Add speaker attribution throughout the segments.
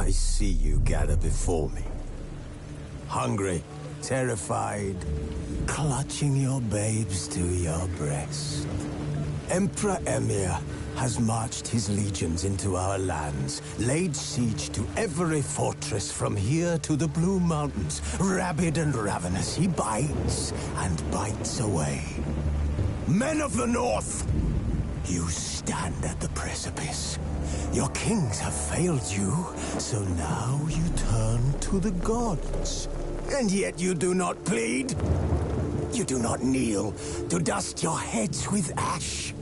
Speaker 1: I see you gather before me. Hungry, terrified, clutching your babes to your breast. Emperor Emir has marched his legions into our lands, laid siege to every fortress from here to the Blue Mountains. Rabid and ravenous, he bites and bites away. Men of the North, you stand at the precipice. Your kings have failed you, so now you turn to the gods. And yet you do not plead. You do not kneel to dust your heads with ash.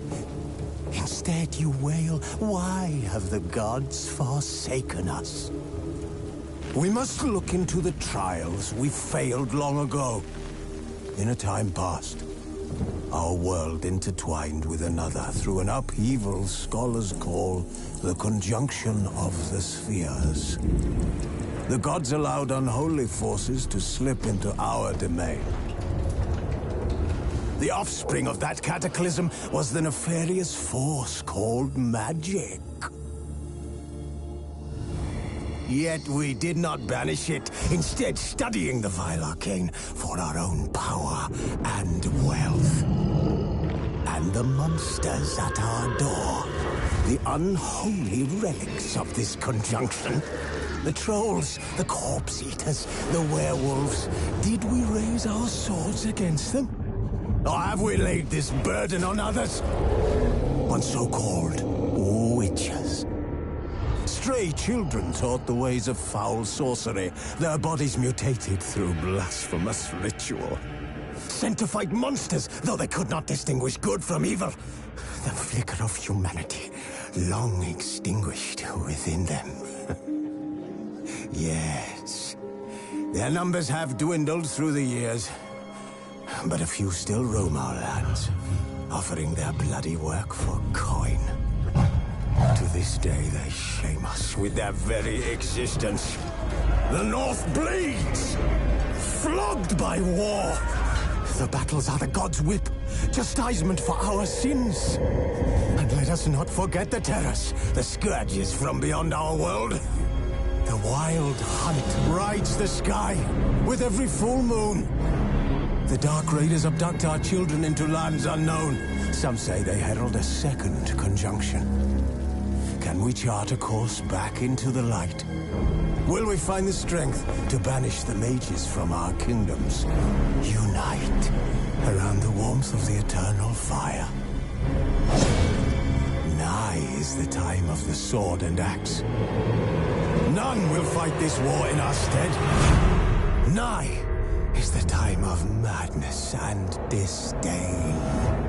Speaker 1: Instead you wail, why have the gods forsaken us? We must look into the trials we failed long ago. In a time past, our world intertwined with another through an upheaval scholars call the conjunction of the spheres. The gods allowed unholy forces to slip into our domain. The offspring of that cataclysm was the nefarious force called magic. Yet we did not banish it, instead studying the vile arcane for our own power and wealth. And the monsters at our door, the unholy relics of this conjunction. The trolls, the corpse-eaters, the werewolves. Did we raise our swords against them? Or have we laid this burden on others? On so-called witches. Stray children taught the ways of foul sorcery, their bodies mutated through blasphemous ritual. Sent to fight monsters, though they could not distinguish good from evil. The flicker of humanity, long extinguished within them. Yes, their numbers have dwindled through the years, but a few still roam our lands, offering their bloody work for coin. To this day, they shame us with their very existence. The North bleeds, flogged by war. The battles are the gods' whip, chastisement for our sins. And let us not forget the terrors, the scourges from beyond our world. The wild hunt rides the sky with every full moon. The Dark Raiders abduct our children into lands unknown. Some say they herald a second conjunction. Can we chart a course back into the light? Will we find the strength to banish the mages from our kingdoms? Unite around the warmth of the eternal fire. Nigh is the time of the sword and axe. None will fight this war in our stead. Nigh is the time of madness and disdain.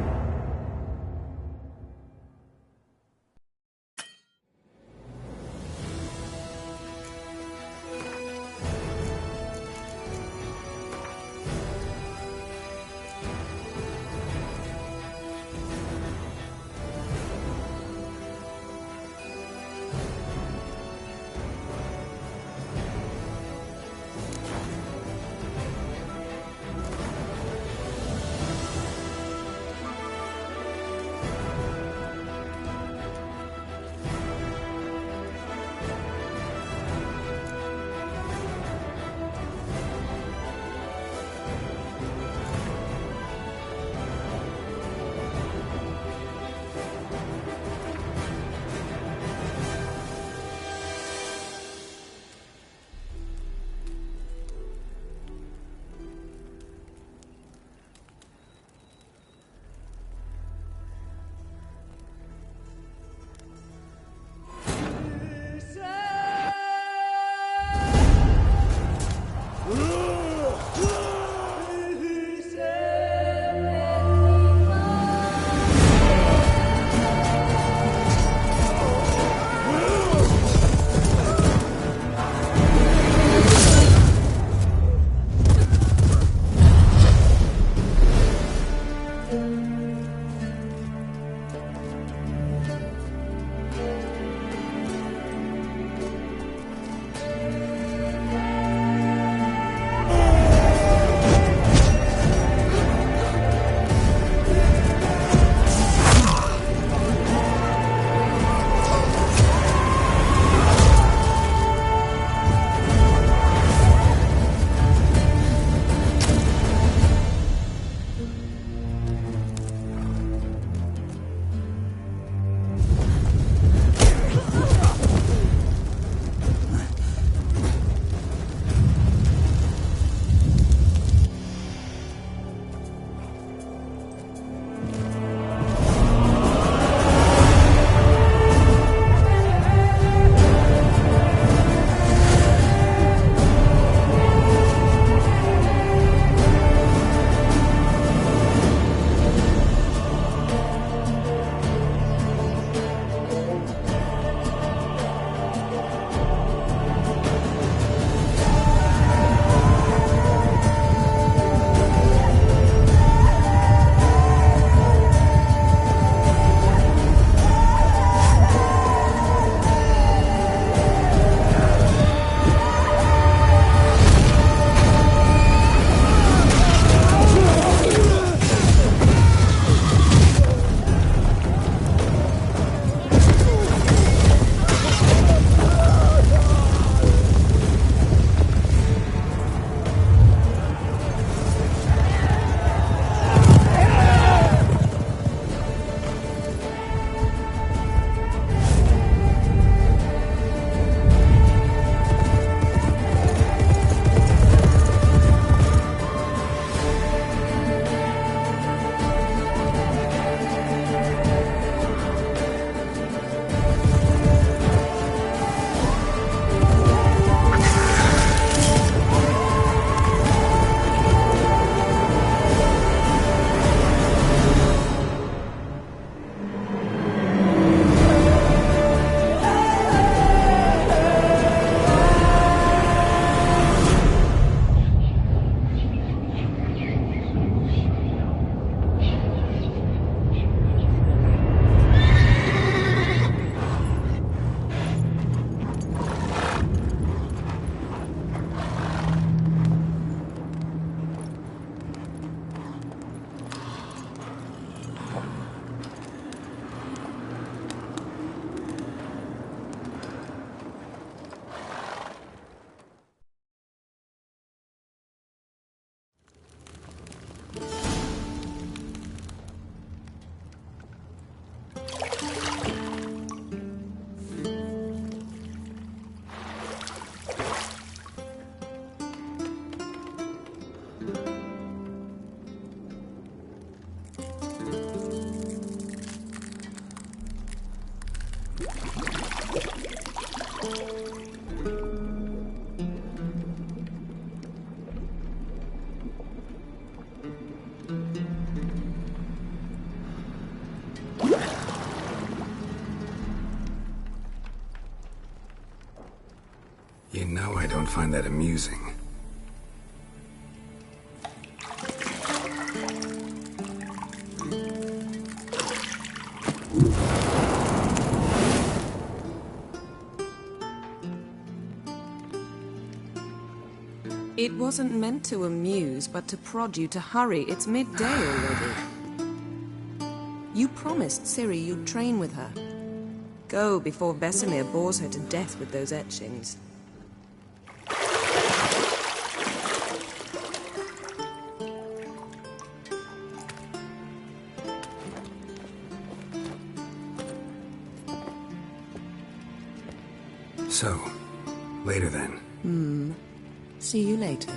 Speaker 2: You know I don't find that amusing.
Speaker 3: It wasn't meant to amuse, but to prod you to hurry. It's midday already. You promised Ciri you'd train with her. Go before Vesemir bores her to death with those etchings.
Speaker 2: So, later then.
Speaker 3: See you later.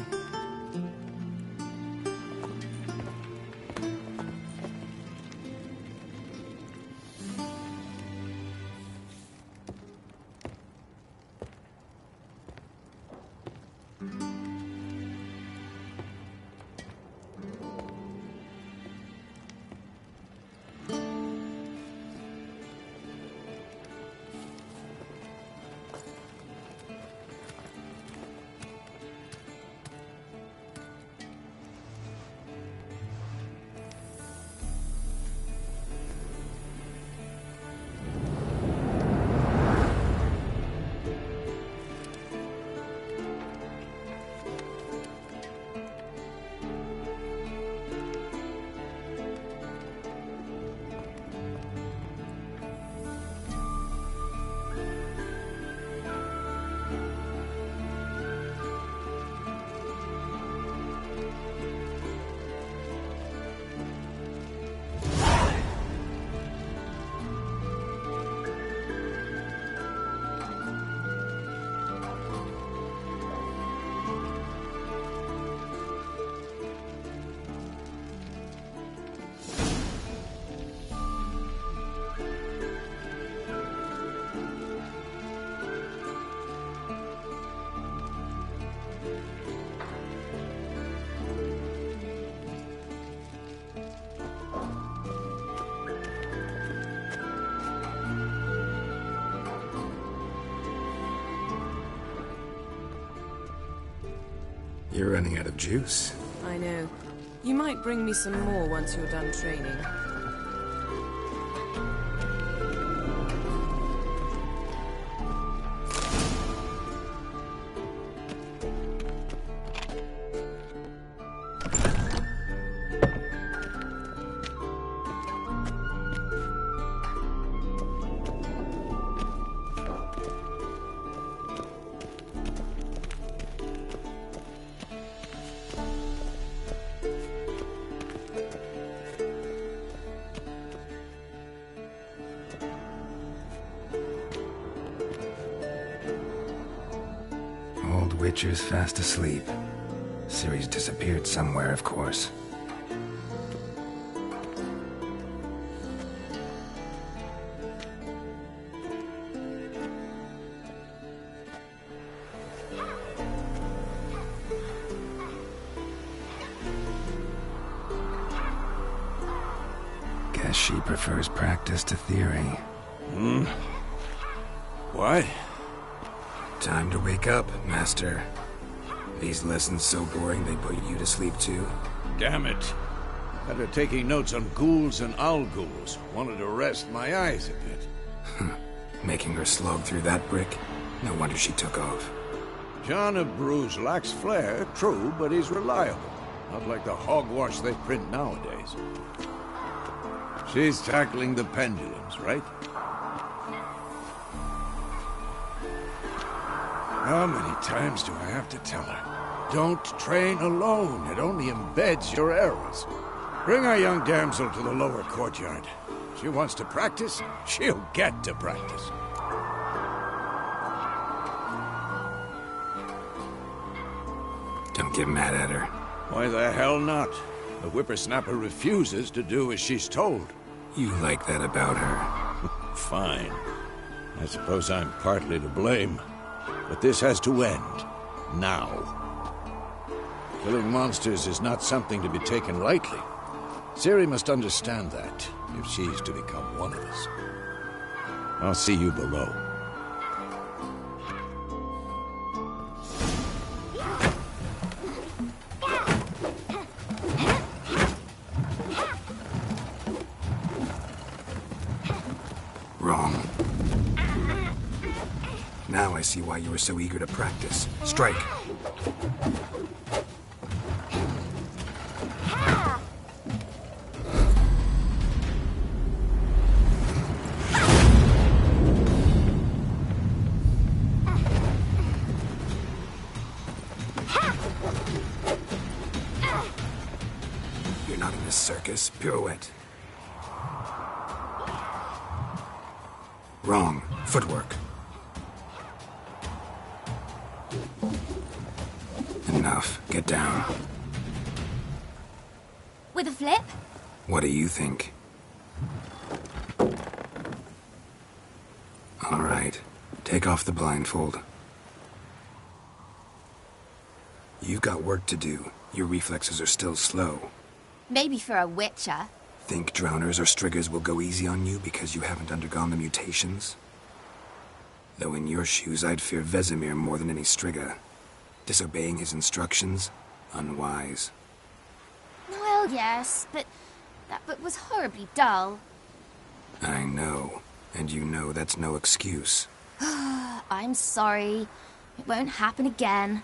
Speaker 2: You're running out of juice.
Speaker 3: I know. You might bring me some more once you're done training.
Speaker 2: Witcher's fast asleep. Ciri's disappeared somewhere, of course. Guess she prefers practice to theory.
Speaker 4: What?
Speaker 2: Time to wake up, Master. These lessons so boring they put you to sleep too?
Speaker 4: Damn it. After taking notes on ghouls and owl-ghouls, wanted to rest my eyes a bit.
Speaker 2: Making her slog through that brick? No wonder she took off.
Speaker 4: John of Bruges lacks flair, true, but he's reliable. Not like the hogwash they print nowadays. She's tackling the pendulums, right? How many times do I have to tell her? Don't train alone. It only embeds your errors. Bring our young damsel to the lower courtyard. She wants to practice, she'll get to practice.
Speaker 2: Don't get mad at her.
Speaker 4: Why the hell not? The whippersnapper refuses to do as she's told.
Speaker 2: You like that about her?
Speaker 4: Fine. I suppose I'm partly to blame. But this has to end. Now. Killing monsters is not something to be taken lightly. Ciri must understand that, if she's to become one of us. I'll see you below.
Speaker 2: I see why you were so eager to practice. Strike. You're not in this circus. Pirouette. Wrong. Footwork. Enough. Get down.
Speaker 5: With a flip?
Speaker 2: What do you think? All right. Take off the blindfold. You've got work to do. Your reflexes are still slow.
Speaker 5: Maybe for a witcher.
Speaker 2: Think drowners or striggers will go easy on you because you haven't undergone the mutations? Though in your shoes, I'd fear Vesemir more than any strigger. Disobeying his instructions? Unwise.
Speaker 5: Well, yes, but that book was horribly dull.
Speaker 2: I know. And you know that's no excuse.
Speaker 5: I'm sorry. It won't happen again.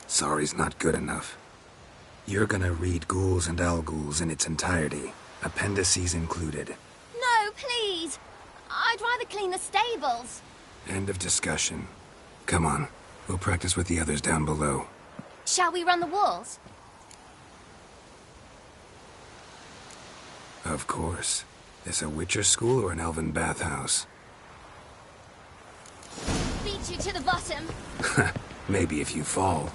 Speaker 2: Sorry's not good enough. You're gonna read Ghouls and Al-Ghouls in its entirety, appendices included.
Speaker 5: No, please! I'd rather clean the stables.
Speaker 2: End of discussion. Come on, we'll practice with the others down below.
Speaker 5: Shall we run the walls?
Speaker 2: Of course. This a Witcher school or an elven bathhouse?
Speaker 5: Beat you to the bottom.
Speaker 2: Maybe if you fall.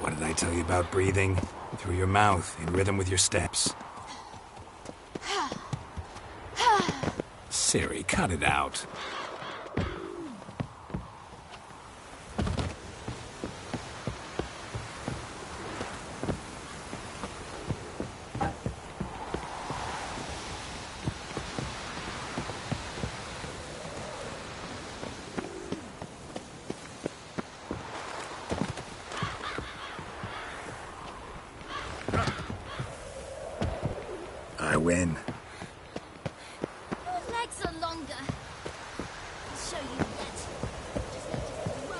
Speaker 2: What did I tell you about breathing? Through your mouth, in rhythm with your steps. Siri, cut it out. I win.
Speaker 5: Your legs are longer. I'll show you yet. Just need to grow.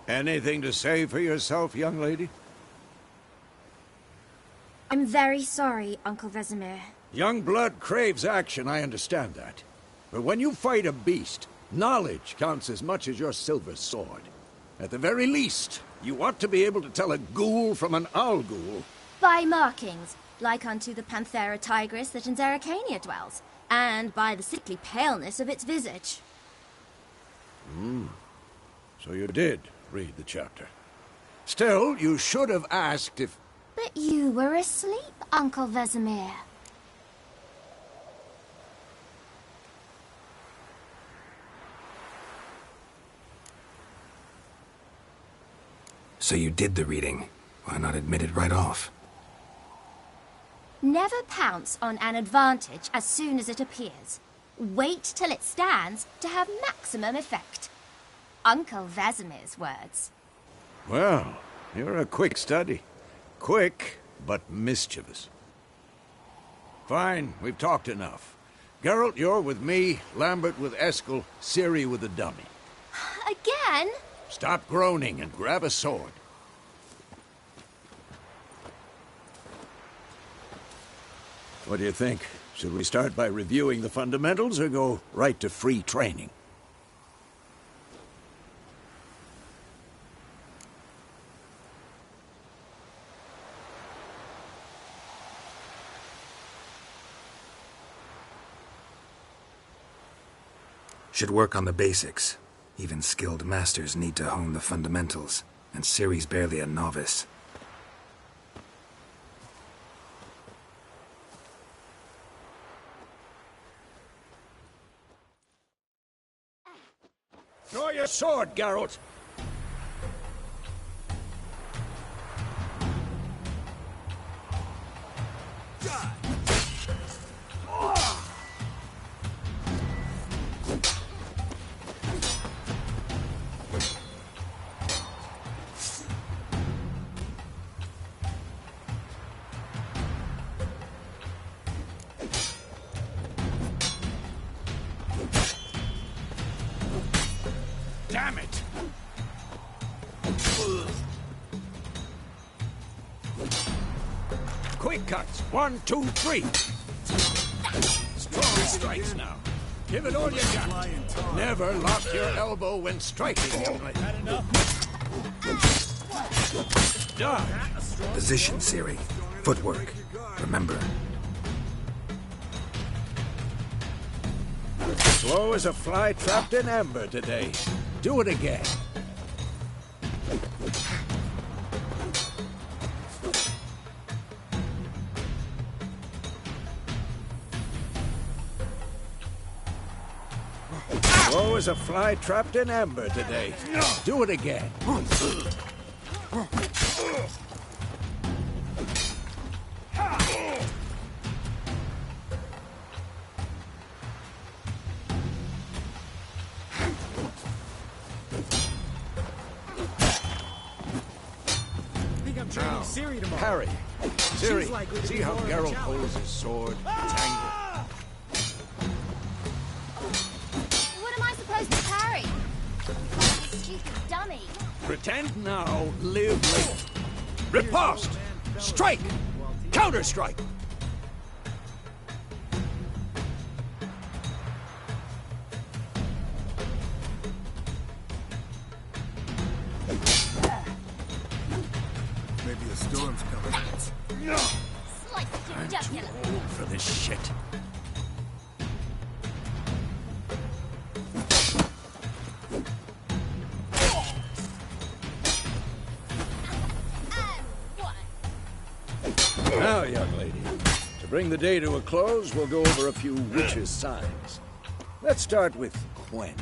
Speaker 4: Anything to say for yourself, young lady?
Speaker 5: I'm very sorry, Uncle Vesemir.
Speaker 4: Young blood craves action, I understand that. But when you fight a beast, knowledge counts as much as your silver sword. At the very least, you ought to be able to tell a ghoul from an owl-ghoul.
Speaker 5: By markings, like unto the Panthera tigris that in Zerrikania dwells, and by the sickly paleness of its visage.
Speaker 4: So you did read the chapter. Still, you should have asked if...
Speaker 5: But you were asleep, Uncle Vesemir.
Speaker 2: So you did the reading. Why not admit it right off?
Speaker 5: Never pounce on an advantage as soon as it appears. Wait till it stands to have maximum effect. Uncle Vesemir's words.
Speaker 4: Well, you're a quick study. Quick, but mischievous. Fine, we've talked enough. Geralt, you're with me, Lambert with Eskel, Ciri with the dummy.
Speaker 5: Again?
Speaker 4: Stop groaning and grab a sword. What do you think? Should we start by reviewing the fundamentals or go right to free training?
Speaker 2: Should work on the basics. Even skilled masters need to hone the fundamentals, and Ciri's barely a novice.
Speaker 4: Draw your sword, Geralt! Damn it! Quick cuts. 1, 2, 3. Strong strikes now. Give it all you got. Never lock your elbow when striking, young lady. Dodge.
Speaker 2: Position, Ciri. Footwork. Remember.
Speaker 4: Slow as a fly trapped in amber today. Do it again. Slow as a fly trapped in amber today. Do it again. Now, parry. Ciri, see how Geralt holds his sword? It's angled.
Speaker 5: What am I supposed to parry? You stupid dummy.
Speaker 4: Pretend now, live later. Riposte! Strike! Counter-strike!
Speaker 1: Maybe a storm's coming.
Speaker 5: Slice your
Speaker 4: I'm too
Speaker 5: jugular.
Speaker 4: old for this shit. Now, young lady, to bring the day to a close, we'll go over a few witches' signs. Let's start with Gwen.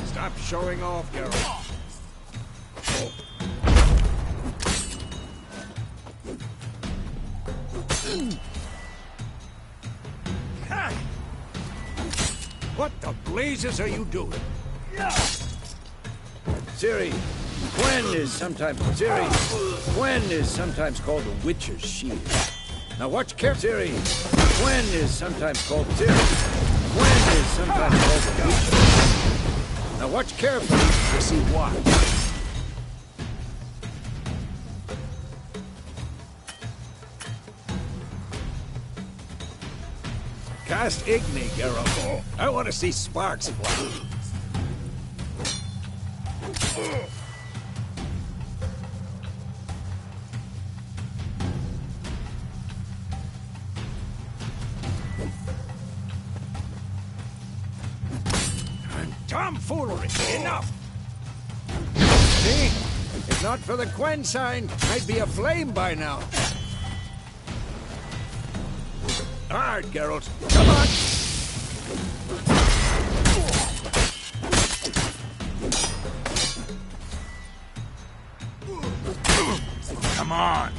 Speaker 4: Stop showing off, Geralt. What the blazes are you doing? Ciri, Gwen is sometimes called the Witcher's Shield. Now watch carefully. Ciri, Gwen is sometimes called the Witcher. Now watch carefully to see why. Cast Igni, Geralt. I want to see sparks fly. And tomfoolery, enough! See? If not for the Gwen sign, I'd be aflame by now. Hard, Geralt. Come on! Come on!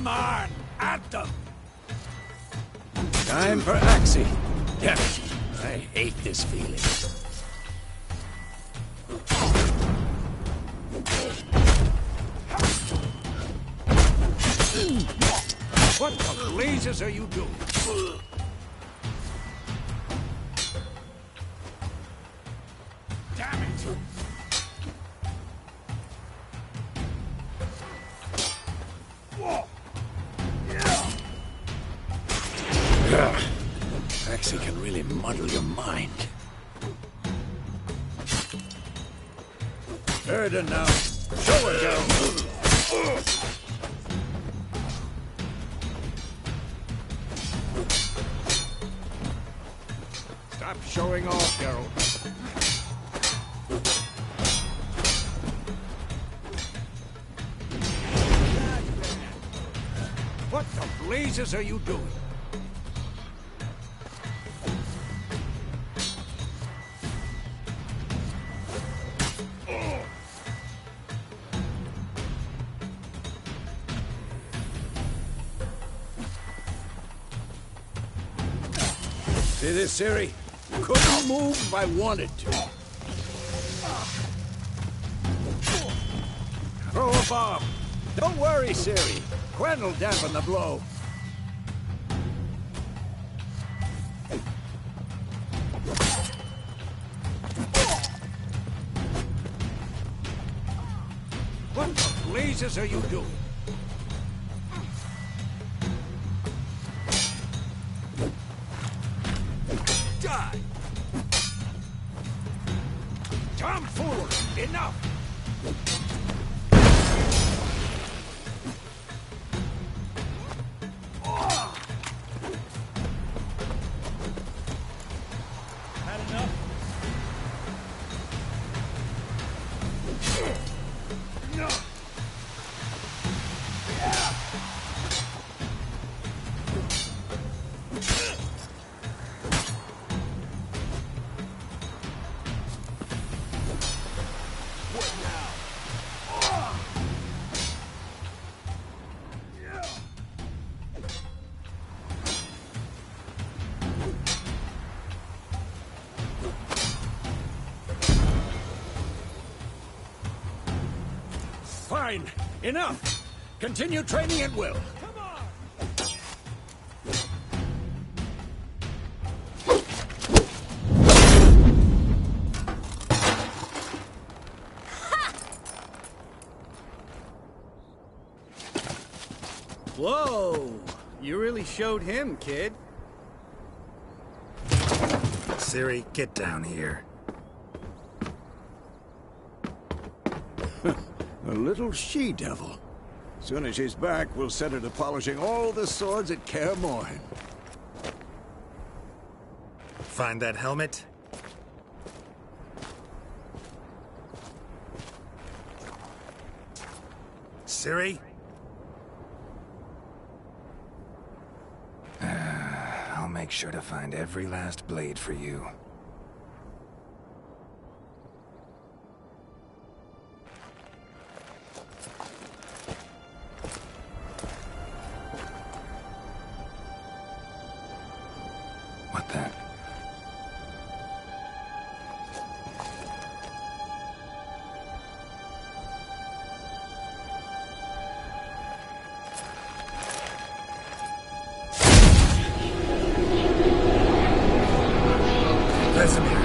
Speaker 4: Come on, at them! Time for Axie. Damn it, I hate this feeling. What the blazes are you doing? Damn it! Axie can really muddle your mind. Heard it now. Show her, girl. Stop showing off, Geralt. What the blazes are you doing? See this, Ciri? Couldn't move if I wanted to. Throw a bomb. Don't worry, Ciri. Quen will dampen the blow. What the blazes are you doing? Die! Tomfoolery! Enough! Had enough? No! Fine. Enough. Continue training at will. Come on.
Speaker 6: Whoa! You really showed him, kid.
Speaker 2: Ciri, get down here.
Speaker 4: A little she-devil. Soon as she's back, we'll set her to polishing all the swords at Kaer Morhen.
Speaker 2: Find that helmet? Ciri? I'll make sure to find every last blade for you. What then? Vesemir.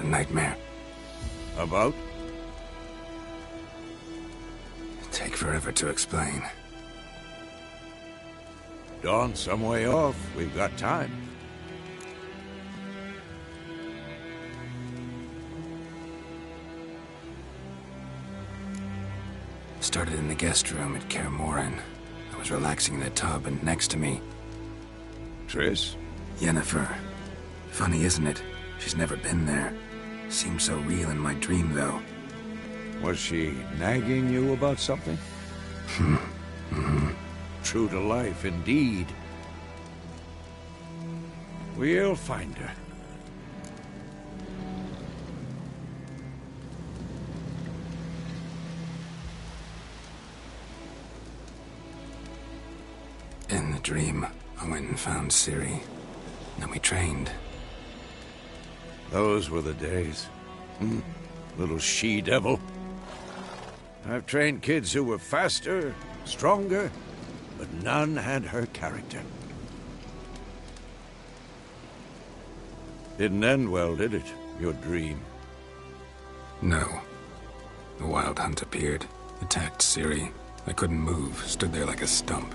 Speaker 2: nightmare.
Speaker 4: About?
Speaker 2: Take forever to explain.
Speaker 4: Dawn's some way off. We've got time.
Speaker 2: Started in the guest room at Kaer Morhen. I was relaxing in a tub, and next to me...
Speaker 4: Triss?
Speaker 2: Yennefer. Funny, isn't it? She's never been there. Seemed so real in my dream, though.
Speaker 4: Was she nagging you about something? True to life, indeed. We'll find her.
Speaker 2: In the dream, I went and found Ciri. Then we trained.
Speaker 4: Those were the days. Little she-devil. I've trained kids who were faster, stronger, but none had her character. Didn't end well, did it? Your dream?
Speaker 2: No. The Wild Hunt appeared, attacked Ciri. I couldn't move, stood there like a stump.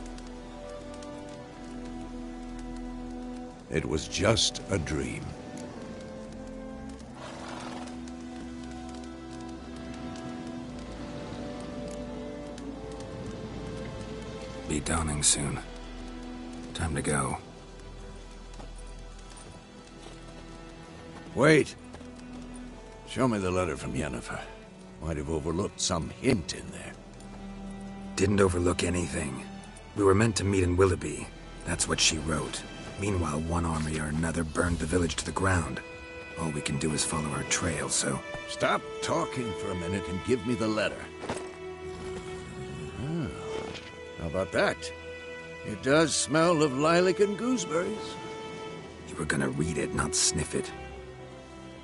Speaker 4: It was just a dream.
Speaker 2: Be dawning soon. Time to go.
Speaker 4: Wait. Show me the letter from Yennefer. Might have overlooked some hint in there.
Speaker 2: Didn't overlook anything. We were meant to meet in Willoughby. That's what she wrote. Meanwhile, one army or another burned the village to the ground. All we can do is follow our trail, so...
Speaker 4: Stop talking for a minute and give me the letter. How about that? It does smell of lilac and gooseberries.
Speaker 2: You were gonna read it, not sniff it.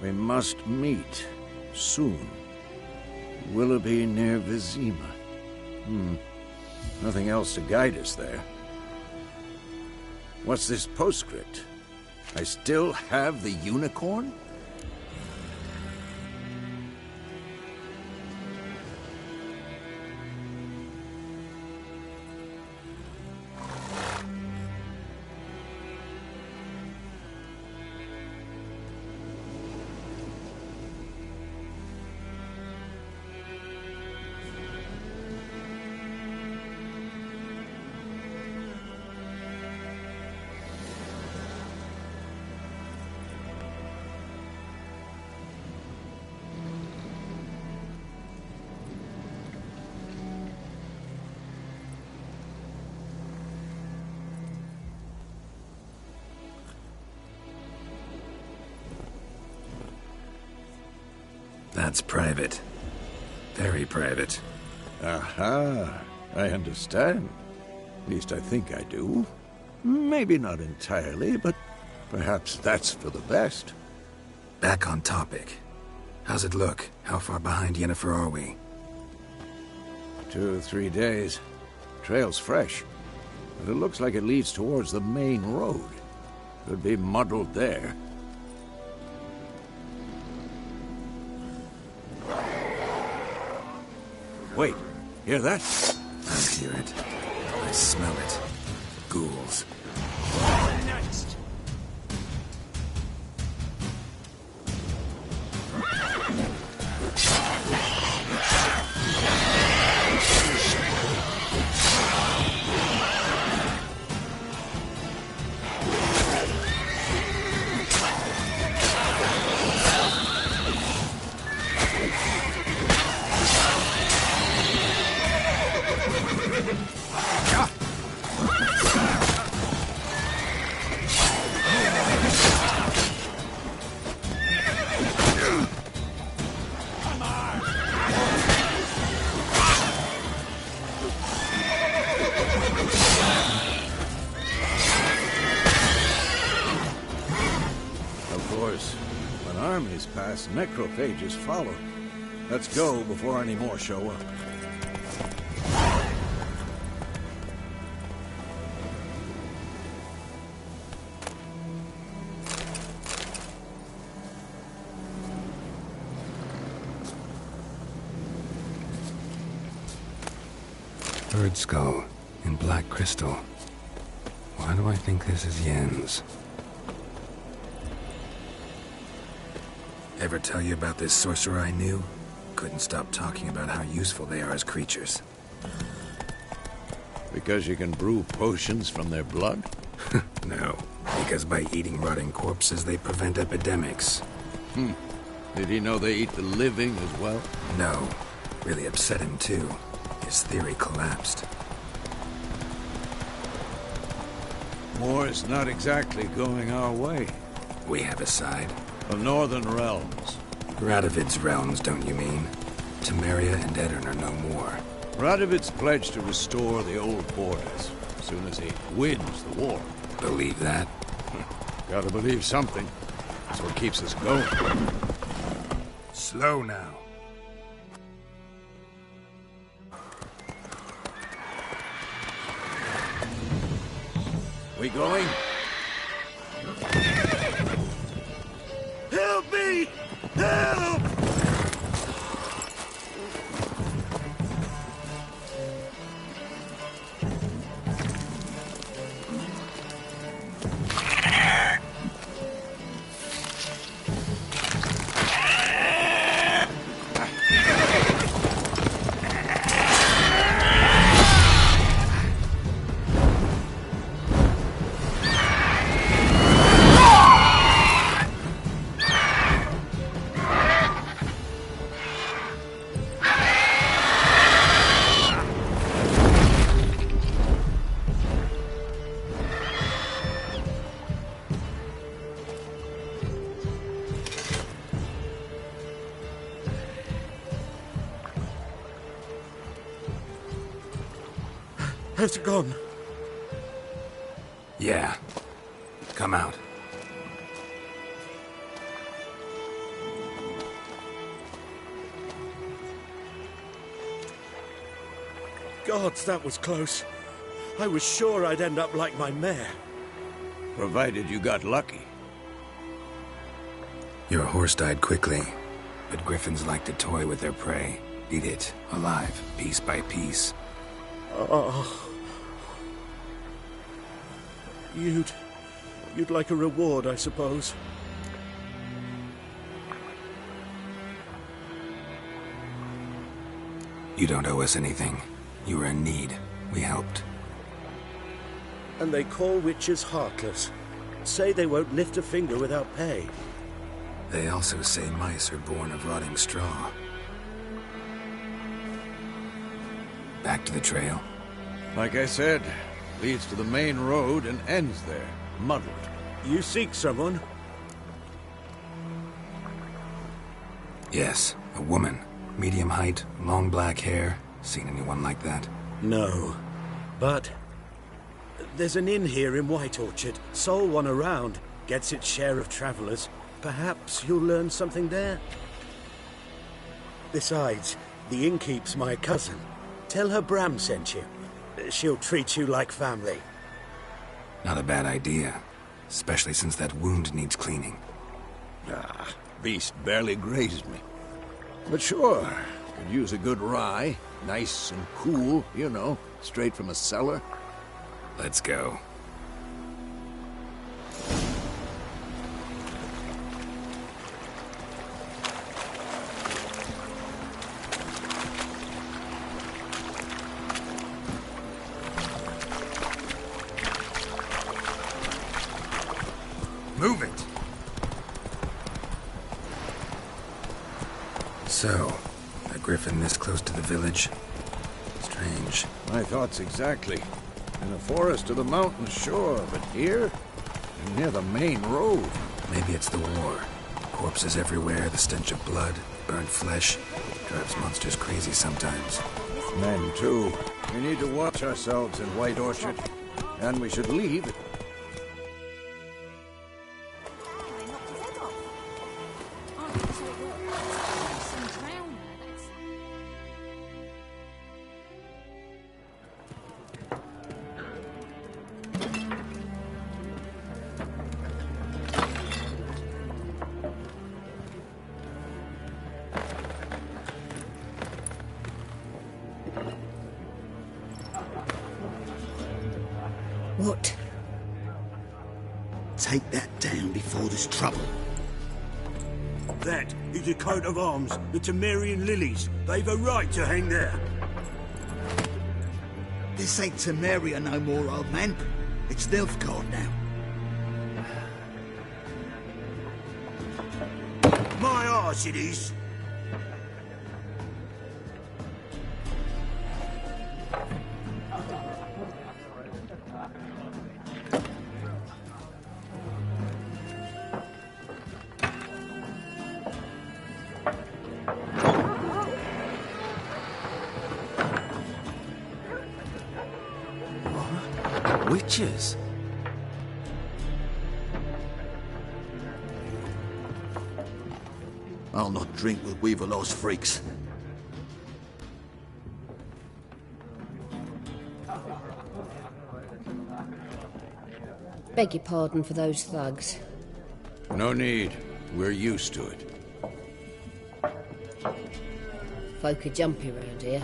Speaker 4: We must meet soon. Willoughby near Vizima. Nothing else to guide us there. What's this postscript? I still have the unicorn?
Speaker 2: That's private. Very private.
Speaker 4: Aha, I understand. At least I think I do. Maybe not entirely, but perhaps that's for the best.
Speaker 2: Back on topic. How's it look? How far behind Yennefer are we?
Speaker 4: 2 or 3 days. Trail's fresh, but it looks like it leads towards the main road. Could be muddled there. Wait, hear that?
Speaker 2: I hear it. I smell it. Ghouls.
Speaker 4: Next! Necrophages follow. Let's go before any more show up.
Speaker 2: bird skull in black crystal. Why do I think this is Yen's? Ever tell you about this sorcerer I knew? Couldn't stop talking about how useful they are as creatures.
Speaker 4: Because you can brew potions from their blood?
Speaker 2: No, because by eating rotting corpses, they prevent epidemics.
Speaker 4: Did he know they eat the living as well?
Speaker 2: No, really upset him too. His theory collapsed.
Speaker 4: War's not exactly going our way.
Speaker 2: We have a side.
Speaker 4: The Northern Realms.
Speaker 2: Radovid's realms, don't you mean? Temeria and Edirn are no more.
Speaker 4: Radovid's pledged to restore the old borders as soon as he wins the war.
Speaker 2: Believe that?
Speaker 4: Gotta believe something. That's what keeps us going.
Speaker 2: Slow now.
Speaker 4: We going? Help me! Help!
Speaker 7: Has it gone?
Speaker 2: Yeah. Come out.
Speaker 7: Gods, that was close. I was sure I'd end up like my mare.
Speaker 4: Provided you got lucky.
Speaker 2: Your horse died quickly, but griffins like to toy with their prey. Eat it, alive, piece by piece.
Speaker 7: Oh. You'd like a reward, I suppose.
Speaker 2: You don't owe us anything. You were in need. We helped.
Speaker 7: And they call witches heartless. Say they won't lift a finger without pay.
Speaker 2: They also say mice are born of rotting straw. Back to the trail?
Speaker 4: Like I said, leads to the main road and ends there, muddled.
Speaker 7: You seek someone?
Speaker 2: Yes, a woman. Medium height, long black hair. Seen anyone like that?
Speaker 7: No. But there's an inn here in White Orchard. Sole one around. Gets its share of travelers. Perhaps you'll learn something there. Besides, the innkeep's my cousin. Tell her Bram sent you. She'll treat you like family.
Speaker 2: Not a bad idea. Especially since that wound needs cleaning.
Speaker 4: Ah, beast barely grazed me. But sure, could use a good rye. Nice and cool, you know, straight from a cellar.
Speaker 2: Let's go. Move it! So, a griffin this close to the village? Strange.
Speaker 4: My thoughts exactly. In a forest to the mountains, sure, but here? Near the main road.
Speaker 2: Maybe it's the war. Corpses everywhere, the stench of blood, burnt flesh. Drives monsters crazy sometimes.
Speaker 4: Men, too. We need to watch ourselves in White Orchard. And we should leave.
Speaker 8: What?
Speaker 9: Take that down before there's trouble.
Speaker 7: That is a coat of arms, the Temerian lilies. They've a right to hang there.
Speaker 9: This ain't Temeria no more, old man. It's Nilfgaard now.
Speaker 7: My arse it is.
Speaker 9: Witches? I'll not drink with Weaverlaw's freaks.
Speaker 8: Beg your pardon for those thugs.
Speaker 4: No need. We're used to it.
Speaker 8: Folk are jumpy round here.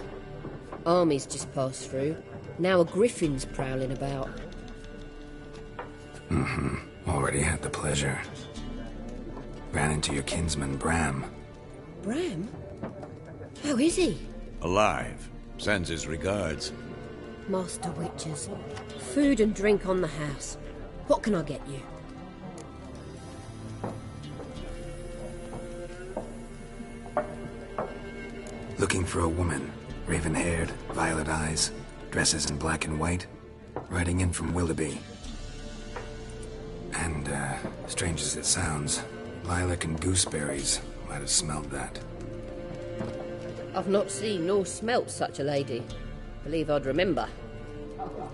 Speaker 8: Armies just passed through. Now a griffin's prowling about.
Speaker 2: Already had the pleasure. Ran into your kinsman, Bram.
Speaker 8: Bram? How is he?
Speaker 4: Alive. Sends his regards.
Speaker 8: Master Witches. Food and drink on the house. What can I get you?
Speaker 2: Looking for a woman. Raven-haired, violet eyes, dresses in black and white. Riding in from Willoughby. And, strange as it sounds, lilac and gooseberries. Might have smelled that.
Speaker 8: I've not seen nor smelt such a lady. Believe I'd remember.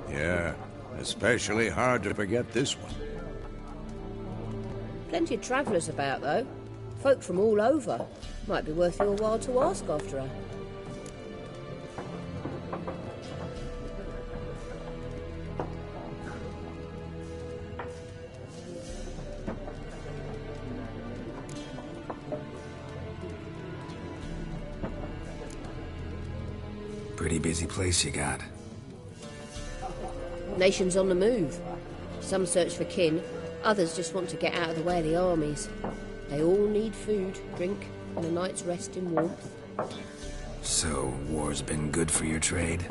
Speaker 4: Yeah, especially hard to forget this one.
Speaker 8: Plenty of travellers about, though. Folk from all over. Might be worth your while to ask after her.
Speaker 2: Pretty busy place you got.
Speaker 8: Nations on the move. Some search for kin, others just want to get out of the way of the armies. They all need food, drink, and a night's rest in warmth.
Speaker 2: So, war's been good for your trade?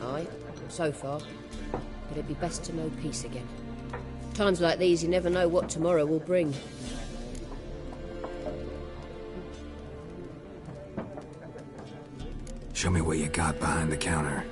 Speaker 8: Aye, so far. But it'd be best to know peace again. Times like these, you never know what tomorrow will bring.
Speaker 2: Show me what you got behind the counter.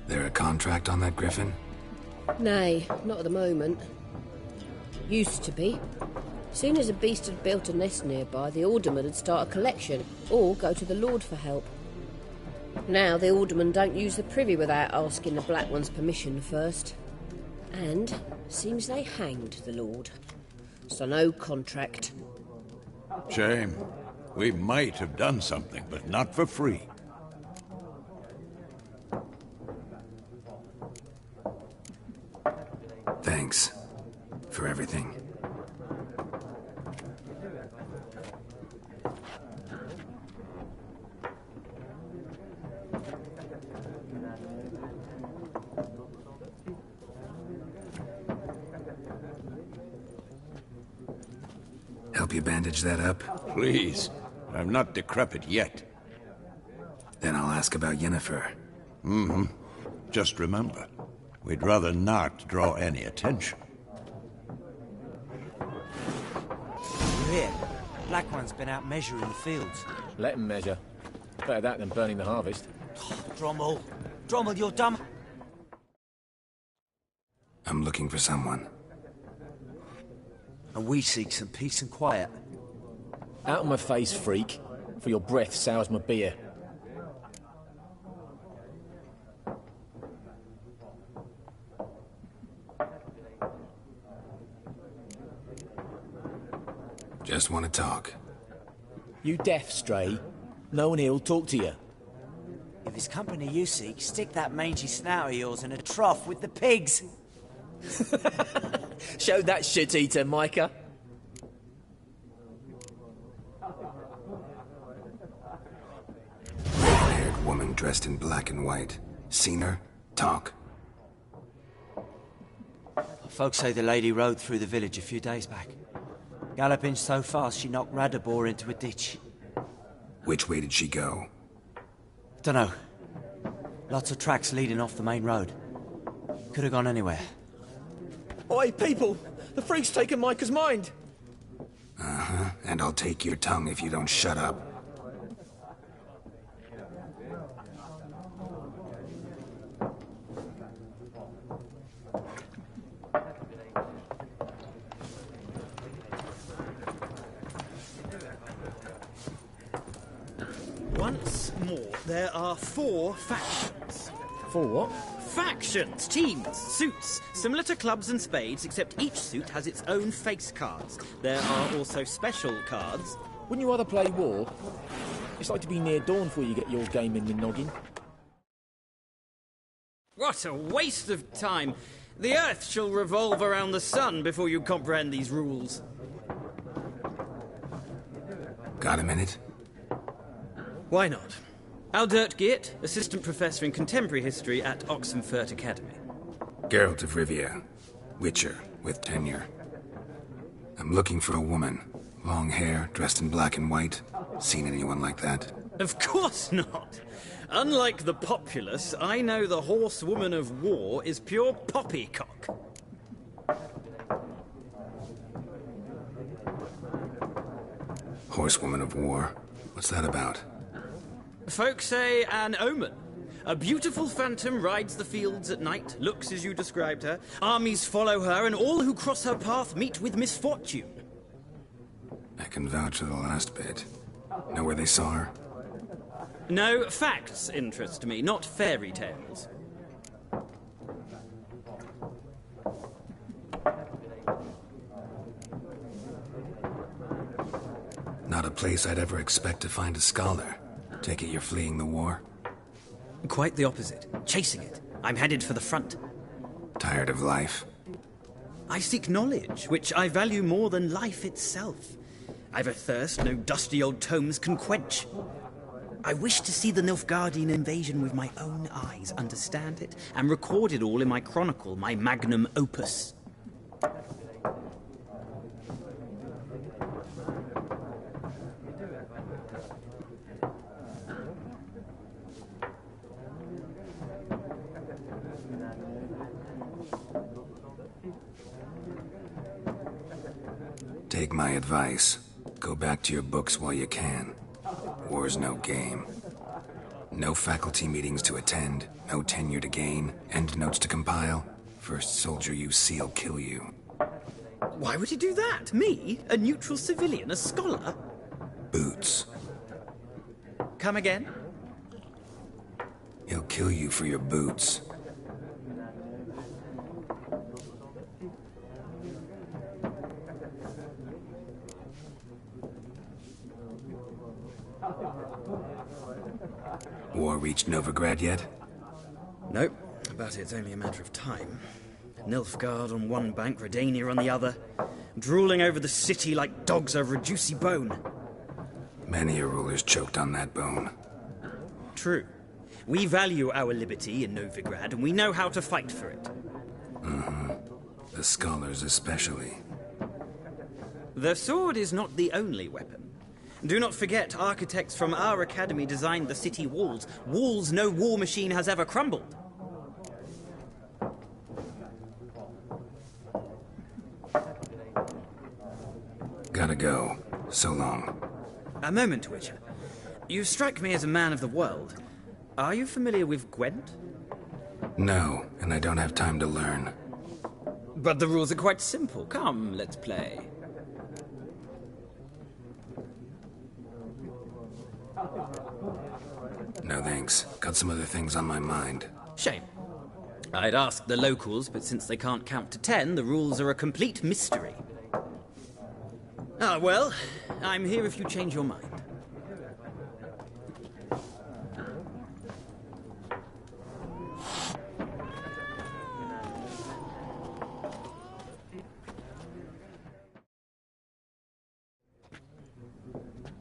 Speaker 2: There a contract on that griffin?
Speaker 8: Nay, not at the moment. Used to be. Soon as a beast had built a nest nearby, the alderman would start a collection, or go to the Lord for help. Now the alderman don't use the privy without asking the Black One's permission first. And seems they hanged the Lord. So no contract.
Speaker 4: Shame. We might have done something, but not for free.
Speaker 2: Thanks for everything. Help you bandage that up?
Speaker 4: Please. I'm not decrepit yet.
Speaker 2: Then I'll ask about Yennefer.
Speaker 4: Just remember, we'd rather not draw any attention.
Speaker 10: Here, Black One's been out measuring the fields.
Speaker 11: Let him measure. Better that than burning the harvest.
Speaker 10: Drommel. Drommel, you're dumb.
Speaker 2: I'm looking for someone.
Speaker 10: And we seek some peace and quiet.
Speaker 11: Out of my face, freak, for your breath sours my beer.
Speaker 2: Just want to talk.
Speaker 10: You deaf, Stray? No one here'll talk to you. If it's company you seek, stick that mangy snout of yours in a trough with the pigs. Show that shit-eater, Micah.
Speaker 2: Red-haired woman dressed in black and white. Seen her? Talk.
Speaker 10: Folks say the lady rode through the village a few days back. Galloping so fast she knocked Radabor into a ditch.
Speaker 2: Which way did she go?
Speaker 10: Dunno. Lots of tracks leading off the main road. Could have gone anywhere. Oi, people! The freak's taken Micah's mind!
Speaker 2: Uh-huh, and I'll take your tongue if you don't shut up.
Speaker 6: Once more, there are 4 factions.
Speaker 10: 4 what?
Speaker 6: Factions, teams, suits, similar to clubs and spades, except each suit has its own face cards. There are also special cards.
Speaker 11: Wouldn't you rather play war? It's like to be near dawn before you get your game in your noggin.
Speaker 6: What a waste of time. The Earth shall revolve around the sun before you comprehend these rules.
Speaker 2: Got a minute?
Speaker 6: Why not? Aldert Geert, Assistant Professor in Contemporary History at Oxenfurt Academy.
Speaker 2: Geralt of Rivia. Witcher, with tenure. I'm looking for a woman. Long hair, dressed in black and white. Seen anyone like that?
Speaker 6: Of course not. Unlike the populace, I know the horsewoman of war is pure poppycock.
Speaker 2: Horsewoman of war? What's that about?
Speaker 6: Folk say an omen. A beautiful phantom rides the fields at night, looks as you described her. Armies follow her, and all who cross her path meet with misfortune.
Speaker 2: I can vouch for the last bit. Know where they saw her?
Speaker 6: No, facts interest me, not fairy tales.
Speaker 2: Not a place I'd ever expect to find a scholar. Take it you're fleeing the war?
Speaker 6: Quite the opposite. Chasing it. I'm headed for the front.
Speaker 2: Tired of life?
Speaker 6: I seek knowledge, which I value more than life itself. I've a thirst no dusty old tomes can quench. I wish to see the Nilfgaardian invasion with my own eyes, understand it, and record it all in my chronicle, my magnum opus.
Speaker 2: Take my advice. Go back to your books while you can. War's no game. No faculty meetings to attend, no tenure to gain, endnotes to compile. First soldier you see will kill you.
Speaker 6: Why would he do that? Me? A neutral civilian? A scholar?
Speaker 2: Boots.
Speaker 6: Come again?
Speaker 2: He'll kill you for your boots. War reached Novigrad yet?
Speaker 6: Nope, but it's only a matter of time. Nilfgaard on one bank, Redania on the other, drooling over the city like dogs over a juicy bone.
Speaker 2: Many a ruler's choked on that bone.
Speaker 6: True. We value our liberty in Novigrad, and we know how to fight for it.
Speaker 2: Mm-hmm. The scholars especially.
Speaker 6: The sword is not the only weapon. Do not forget, architects from our academy designed the city walls. Walls no war machine has ever crumbled.
Speaker 2: Gotta go. So long.
Speaker 6: A moment, Witcher. You strike me as a man of the world. Are you familiar with Gwent?
Speaker 2: No, and I don't have time to learn.
Speaker 6: But the rules are quite simple. Come, let's play.
Speaker 2: No thanks. Got some other things on my mind.
Speaker 6: Shame. I'd ask the locals, but since they can't count to 10, the rules are a complete mystery. Ah, well, I'm here if you change your mind.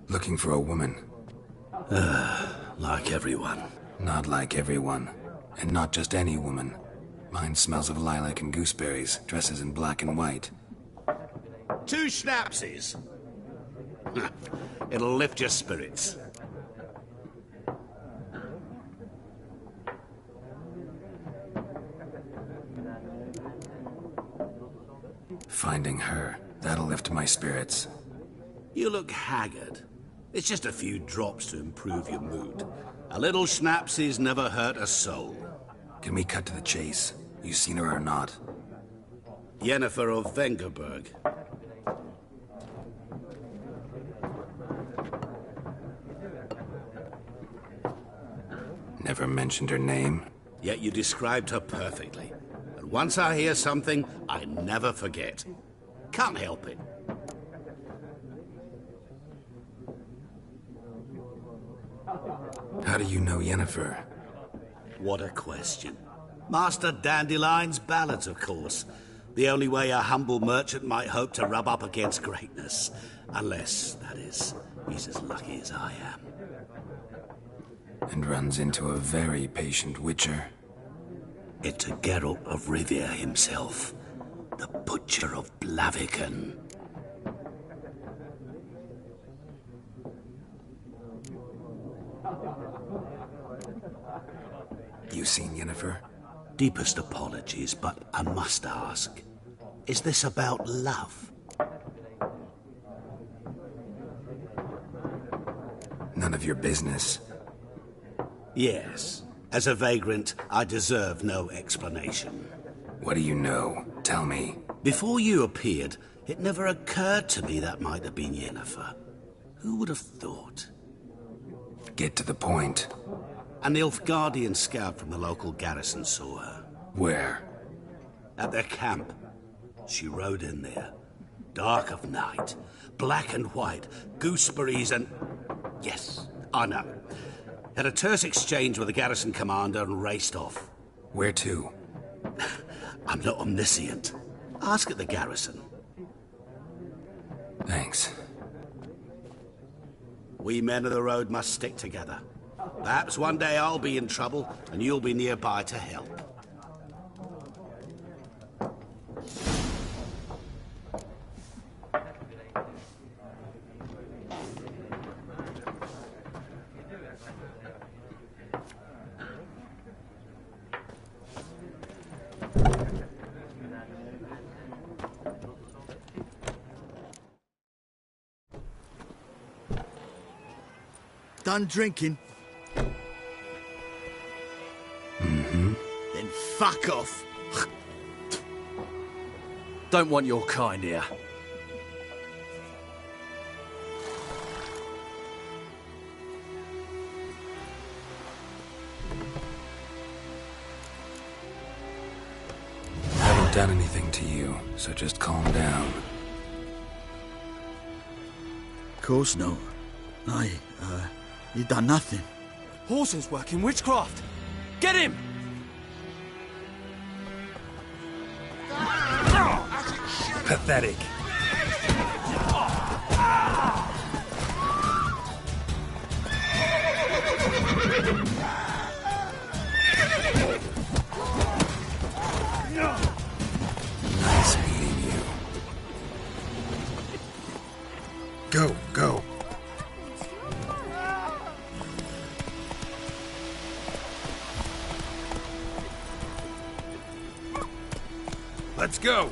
Speaker 2: Looking for a woman.
Speaker 7: Like everyone.
Speaker 2: Not like everyone. And not just any woman. Mine smells of lilac and gooseberries, dresses in black and white.
Speaker 12: 2 schnapsies. It'll lift your spirits.
Speaker 2: Finding her, that'll lift my spirits.
Speaker 12: You look haggard. It's just a few drops to improve your mood. A little schnapsies never hurt a soul.
Speaker 2: Can we cut to the chase? You seen her or not?
Speaker 12: Yennefer of Vengerberg.
Speaker 2: Never mentioned her name.
Speaker 12: Yet you described her perfectly. And once I hear something, I never forget. Can't help it.
Speaker 2: How do you know Yennefer?
Speaker 12: What a question. Master Dandelion's ballads, of course. The only way a humble merchant might hope to rub up against greatness. Unless, that is, he's as lucky as I am.
Speaker 2: And runs into a very patient witcher.
Speaker 12: It's a Geralt of Rivia himself. The Butcher of Blaviken.
Speaker 2: You seen Yennefer?
Speaker 12: Deepest apologies, but I must ask. Is this about love?
Speaker 2: None of your business.
Speaker 12: Yes. As a vagrant, I deserve no explanation.
Speaker 2: What do you know? Tell me.
Speaker 12: Before you appeared, it never occurred to me that might have been Yennefer. Who would have thought?
Speaker 2: Get to the point.
Speaker 12: An Nilfgaardian scout from the local garrison saw her.
Speaker 2: Where?
Speaker 12: At their camp. She rode in there. Dark of night. Black and white. Gooseberries and... Yes, I know. Had a terse exchange with the garrison commander and raced off.
Speaker 2: Where to?
Speaker 12: I'm not omniscient. Ask at the garrison.
Speaker 2: Thanks.
Speaker 12: We men of the road must stick together. Perhaps one day I'll be in trouble and you'll be nearby to help.
Speaker 9: Done drinking?
Speaker 2: Mm-hmm.
Speaker 9: Then fuck off.
Speaker 10: Don't want your kind here.
Speaker 2: Haven't done anything to you, so just calm down.
Speaker 9: Of course not. You done nothing.
Speaker 10: Horses working witchcraft. Get him!
Speaker 2: Pathetic. Nice meeting you. Go, go. Let's go!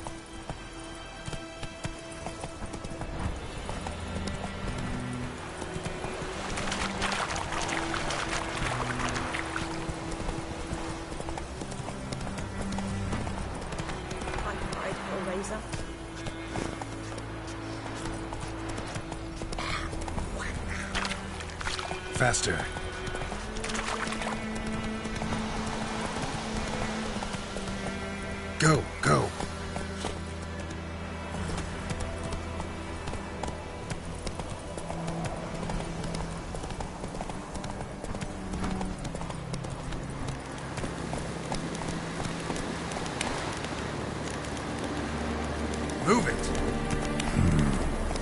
Speaker 2: Faster. Go, go. Move it!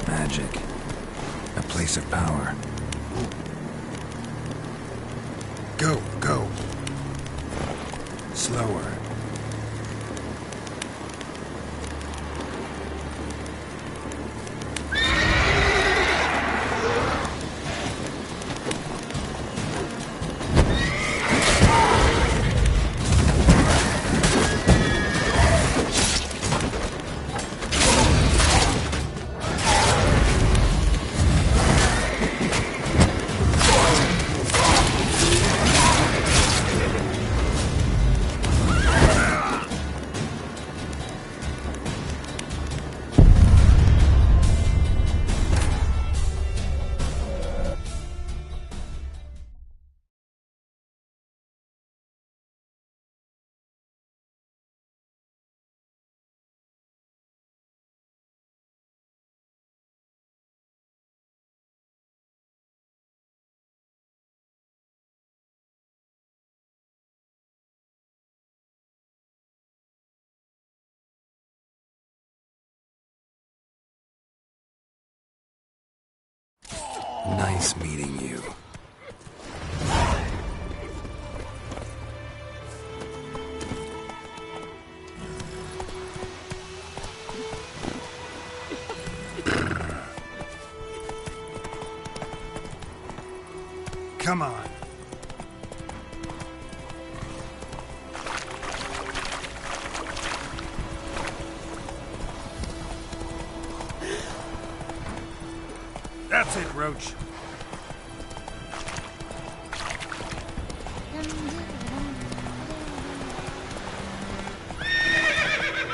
Speaker 2: Magic. A place of power. Go, go. Slower. Nice meeting you. Come on. That's it, Roach.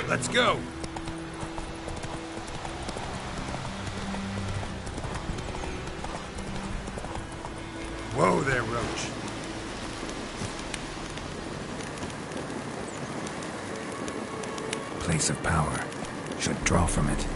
Speaker 2: Let's go. Whoa there, Roach. Place of power. Should draw from it.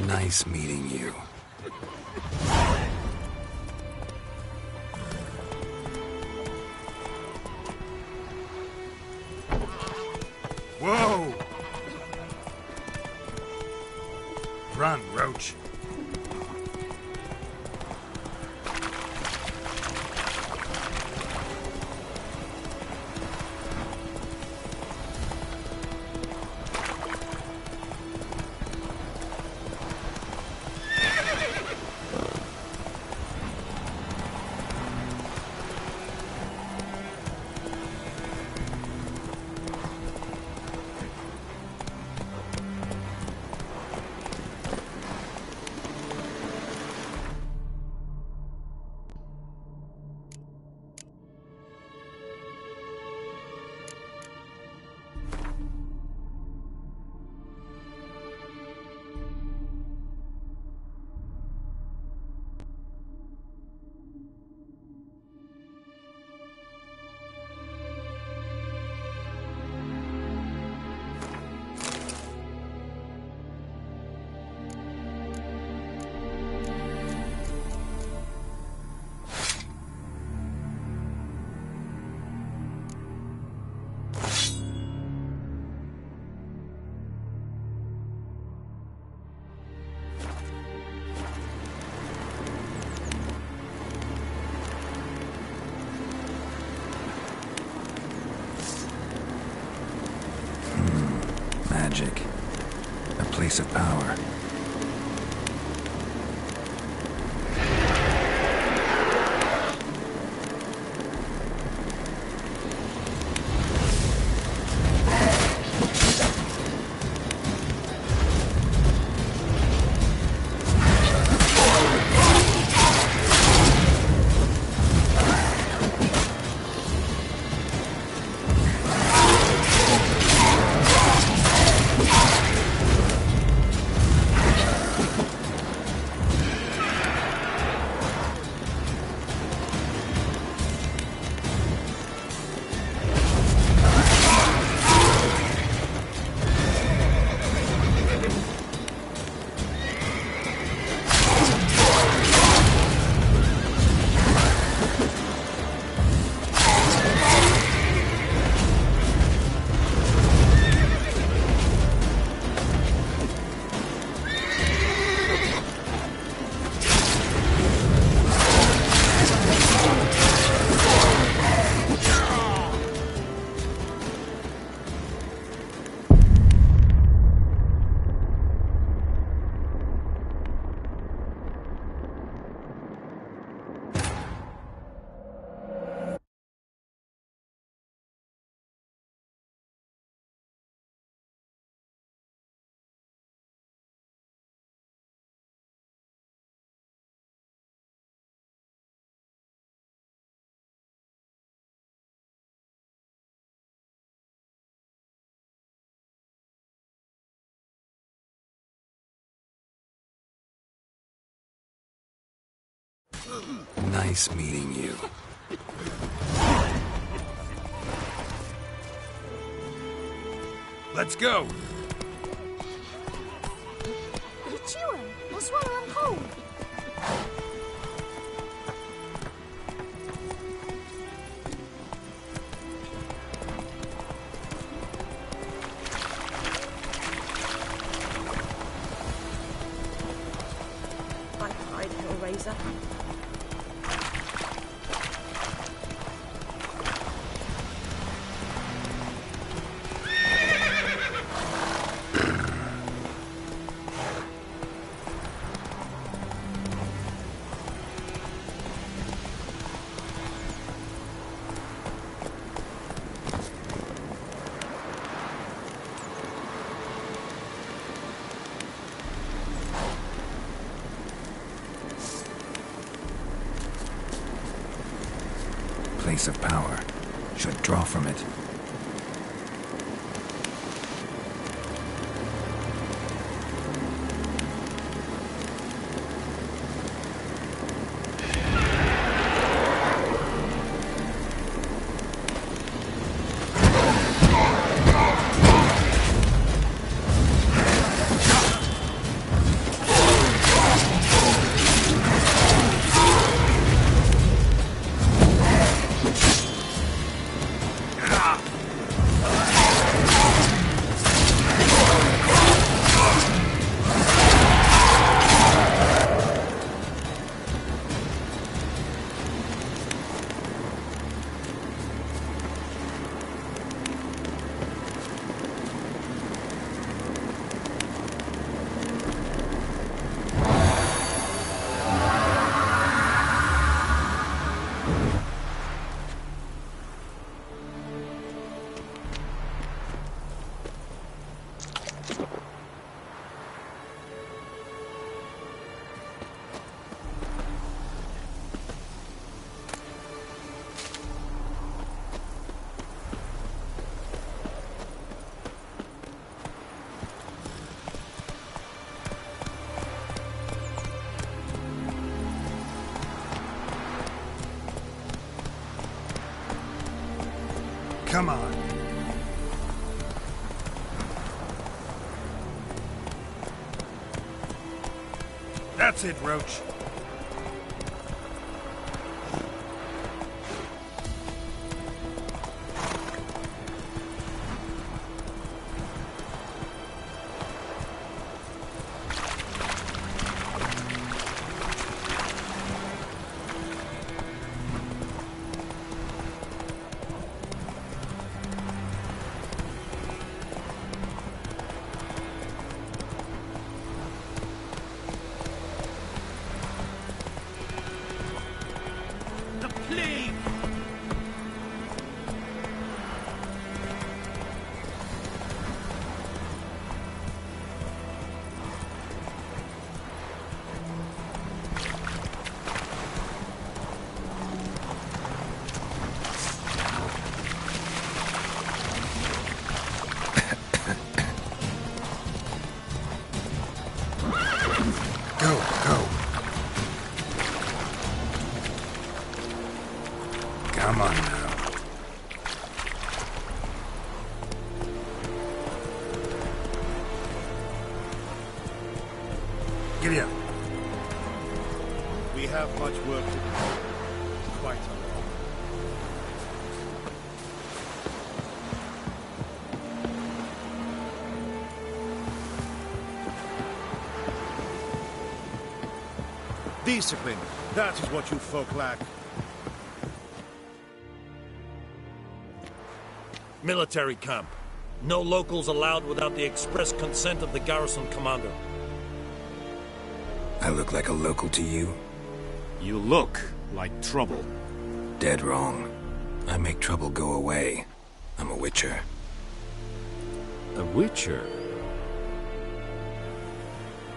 Speaker 2: Nice meeting you. Whoa! Run, Roach. place of power. Nice meeting you. Let's go!
Speaker 13: Chewing. I'll swallow, I'm cold.
Speaker 3: I cried, Hellraiser.
Speaker 2: Place of power. Should draw from it. Come on.
Speaker 14: That's it, Roach.
Speaker 2: Come on now. Giddy up.
Speaker 14: We have much work to do. Quite a lot. Discipline. That is what you folk lack.
Speaker 15: Military camp. No locals allowed without the express consent of the garrison commander.
Speaker 2: I look like a local to you?
Speaker 14: You look like trouble.
Speaker 2: Dead wrong. I make trouble go away. I'm a witcher.
Speaker 16: A witcher?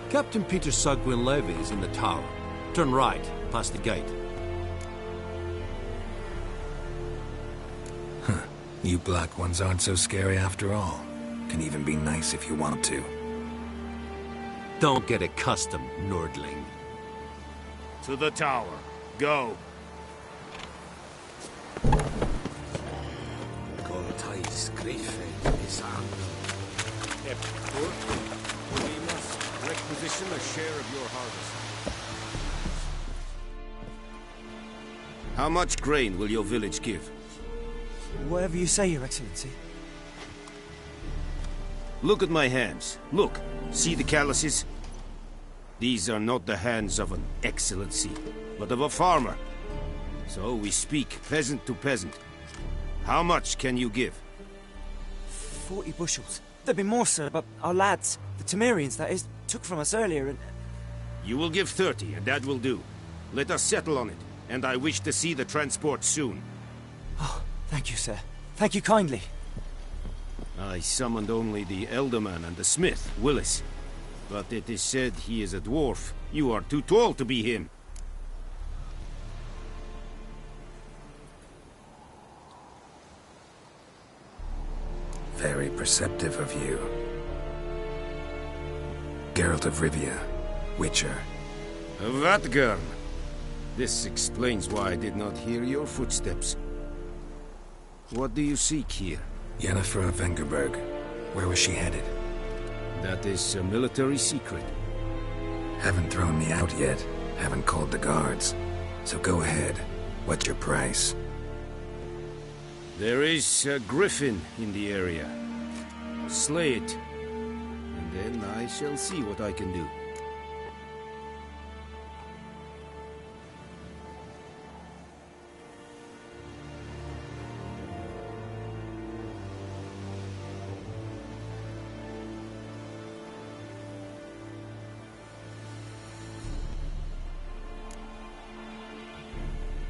Speaker 16: Captain Peter Sagwin Levy is in the tower. Turn right, past the gate.
Speaker 2: Huh. You black ones aren't so scary after all. Can even be nice if you want to.
Speaker 16: Don't get accustomed, Nordling.
Speaker 14: To the tower. Go.
Speaker 16: We must requisition a share of your harvest.
Speaker 14: How much grain will your village give?
Speaker 10: Whatever you say, Your Excellency.
Speaker 14: Look at my hands. Look. See the calluses? These are not the hands of an excellency, but of a farmer. So we speak peasant to peasant. How much can you give?
Speaker 10: 40 bushels. There'd be more, sir, but our lads, the Temerians, that is, took from us earlier and...
Speaker 14: You will give 30, and that will do. Let us settle on it, and I wish to see the transport soon.
Speaker 10: Oh, thank you, sir. Thank you kindly.
Speaker 14: I summoned only the Elderman and the smith, Willis. But it is said he is a dwarf. You are too tall to be him.
Speaker 2: Very perceptive of you. Geralt of Rivia, Witcher.
Speaker 14: Vatgern! This explains why I did not hear your footsteps. What do you seek here?
Speaker 2: Yennefer of Vengerberg. Where was she headed?
Speaker 14: That is a military secret.
Speaker 2: Haven't thrown me out yet. Haven't called the guards. So go ahead. What's your price?
Speaker 14: There is a griffin in the area. Slay it, and then I shall see what I can do.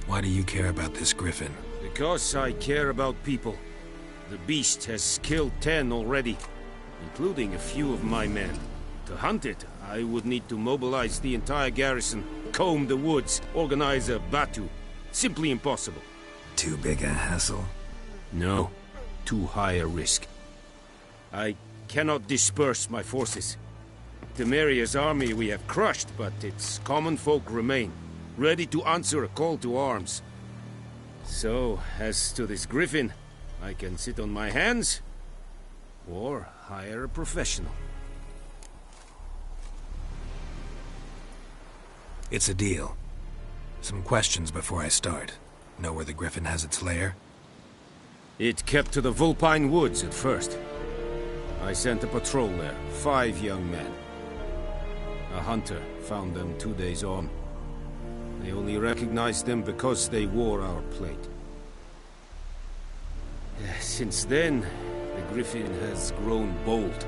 Speaker 2: Why do you care about this griffin?
Speaker 14: Because I care about people. The beast has killed 10 already, including a few of my men. To hunt it, I would need to mobilize the entire garrison, comb the woods, organize a batu. Simply impossible.
Speaker 2: Too big a hassle?
Speaker 14: No, too high a risk. I cannot disperse my forces. Temeria's army we have crushed, but its common folk remain, ready to answer a call to arms. So, as to this griffin, I can sit on my hands, or hire a professional.
Speaker 2: It's a deal. Some questions before I start. Know where the griffin has its lair?
Speaker 14: It kept to the Vulpine Woods at first. I sent a patrol there, 5 young men. A hunter found them 2 days on. They only recognized them because they wore our plate. Since then, the griffin has grown bold.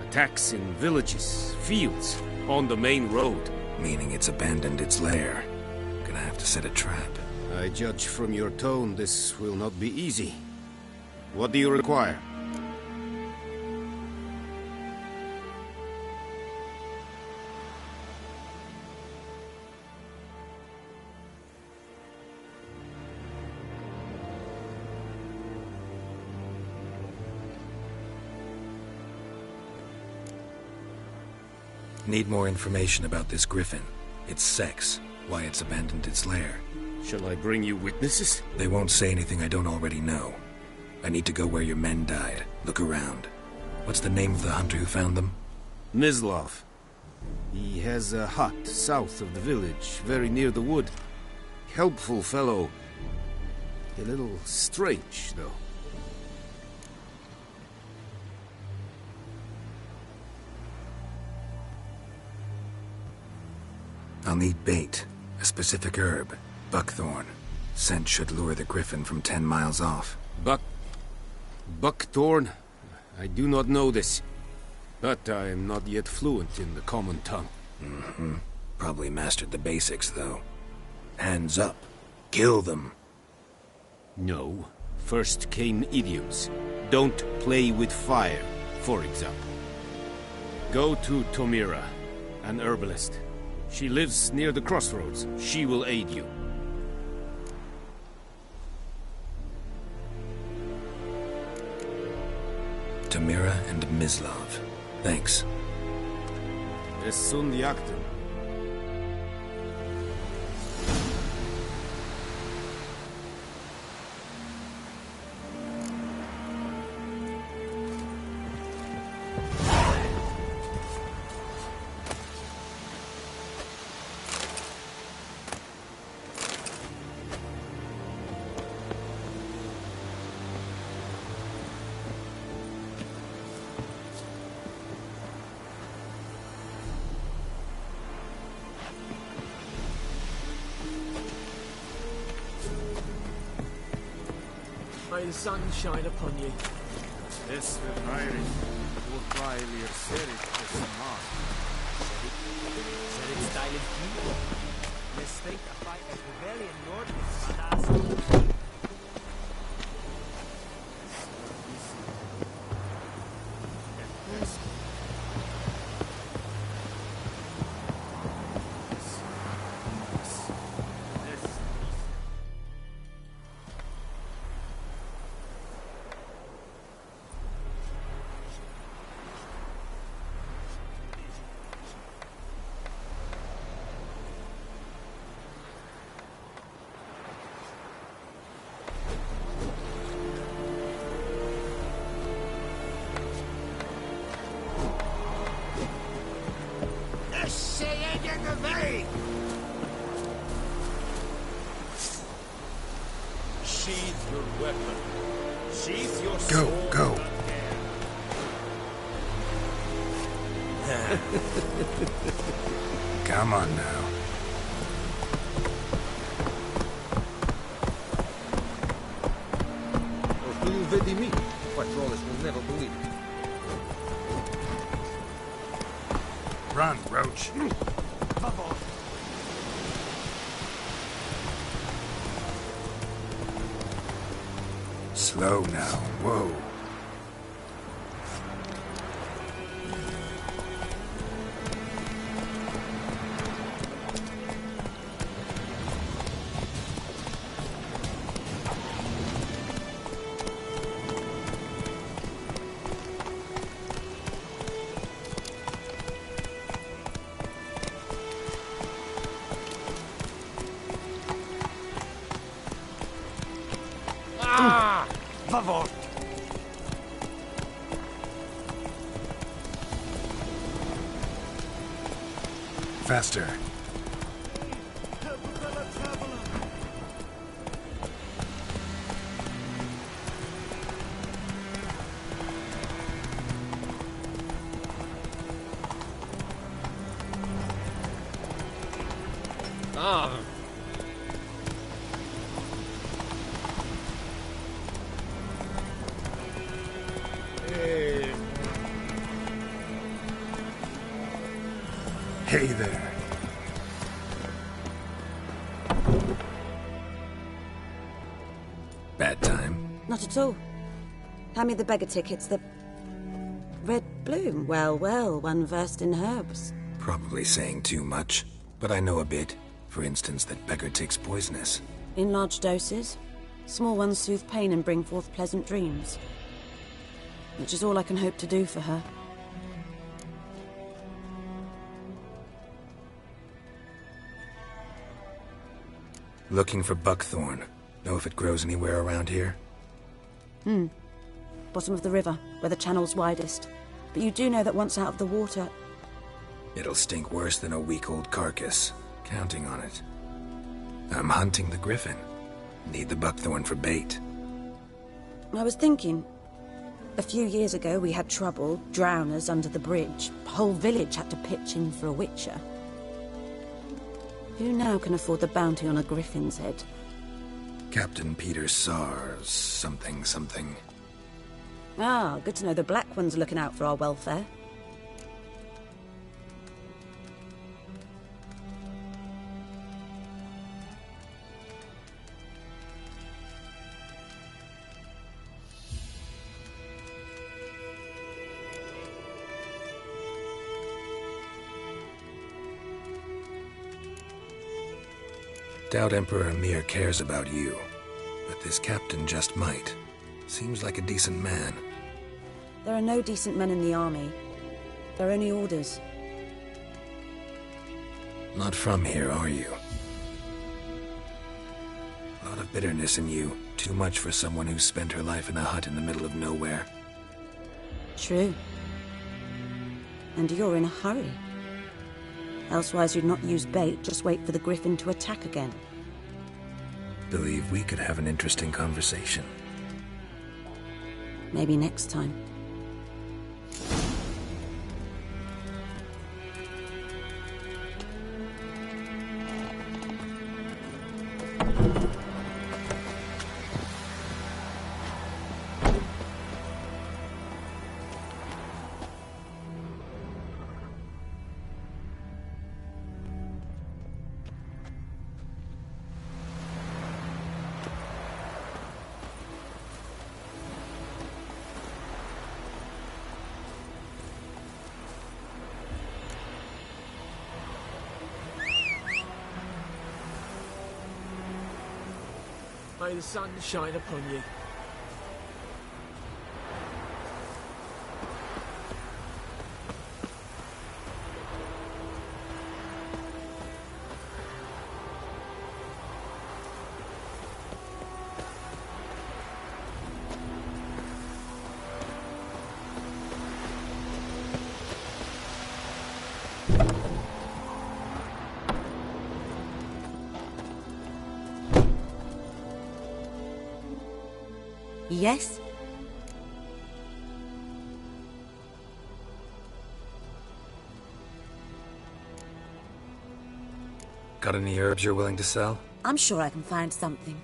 Speaker 14: Attacks in villages, fields, on the main road.
Speaker 2: Meaning it's abandoned its lair. Gonna have to set a trap.
Speaker 14: I judge from your tone this will not be easy. What do you require?
Speaker 2: Need more information about this griffin. Its sex, why it's abandoned its lair.
Speaker 14: Shall I bring you witnesses?
Speaker 2: They won't say anything I don't already know. I need to go where your men died. Look around. What's the name of the hunter who found them?
Speaker 14: Mislav. He has a hut south of the village, very near the wood. Helpful fellow. A little strange, though.
Speaker 2: I'll need bait. A specific herb. Buckthorn. Scent should lure the griffin from 10 miles off.
Speaker 14: Buckthorn? I do not know this. But I am not yet fluent in the common tongue.
Speaker 2: Mm-hmm. Probably mastered the basics, though. Hands up. Kill them.
Speaker 14: No. First came idioms. Don't play with fire, for example. Go to Tomira, an herbalist. She lives near the crossroads. She will aid you.
Speaker 2: Tomira and Mislav. Thanks.
Speaker 14: Es sunt jagten.
Speaker 17: May the sun shine upon you.
Speaker 14: Es verweilen, wobei wir serit es macht.
Speaker 17: Serit style of people. Mistake a fight of rebellion, Lord.
Speaker 15: Sheath your weapon. Sheath your
Speaker 2: Go,
Speaker 15: sword.
Speaker 2: go. Come on now.
Speaker 16: Do you vedi me? Patrollers will never believe it.
Speaker 2: Run, Roach. Slow now. Whoa. Faster.
Speaker 16: Ah.
Speaker 2: Hey there. Bad time?
Speaker 18: Not at all. Hand me the beggar tickets, the... Red bloom. Well, well, one versed in herbs.
Speaker 2: Probably saying too much, but I know a bit. For instance, that beggar takes poisonous.
Speaker 18: In large doses. Small ones soothe pain and bring forth pleasant dreams. Which is all I can hope to do for her.
Speaker 2: Looking for buckthorn. Know if it grows anywhere around here?
Speaker 18: Bottom of the river, where the channel's widest. But you do know that once out of the water...
Speaker 2: It'll stink worse than a week-old carcass. Counting on it. I'm hunting the griffin. Need the buckthorn for bait.
Speaker 18: I was thinking... A few years ago we had trouble, drowners under the bridge. The whole village had to pitch in for a witcher. Who now can afford the bounty on a griffin's head?
Speaker 2: Captain Peter Sars, something.
Speaker 18: Ah, good to know the Black One's looking out for our welfare.
Speaker 2: Doubt Emperor Emir cares about you, but this captain just might. Seems like a decent man.
Speaker 18: There are no decent men in the army. They're only orders.
Speaker 2: Not from here, are you? A lot of bitterness in you. Too much for someone who's spent her life in a hut in the middle of nowhere.
Speaker 18: True. And you're in a hurry. Elsewise you'd not use bait, just wait for the griffin to attack again.
Speaker 2: Believe we could have an interesting conversation.
Speaker 18: Maybe next time.
Speaker 11: May the sun shine upon you.
Speaker 18: Yes?
Speaker 2: Got any herbs you're willing to sell?
Speaker 18: I'm sure I can find something.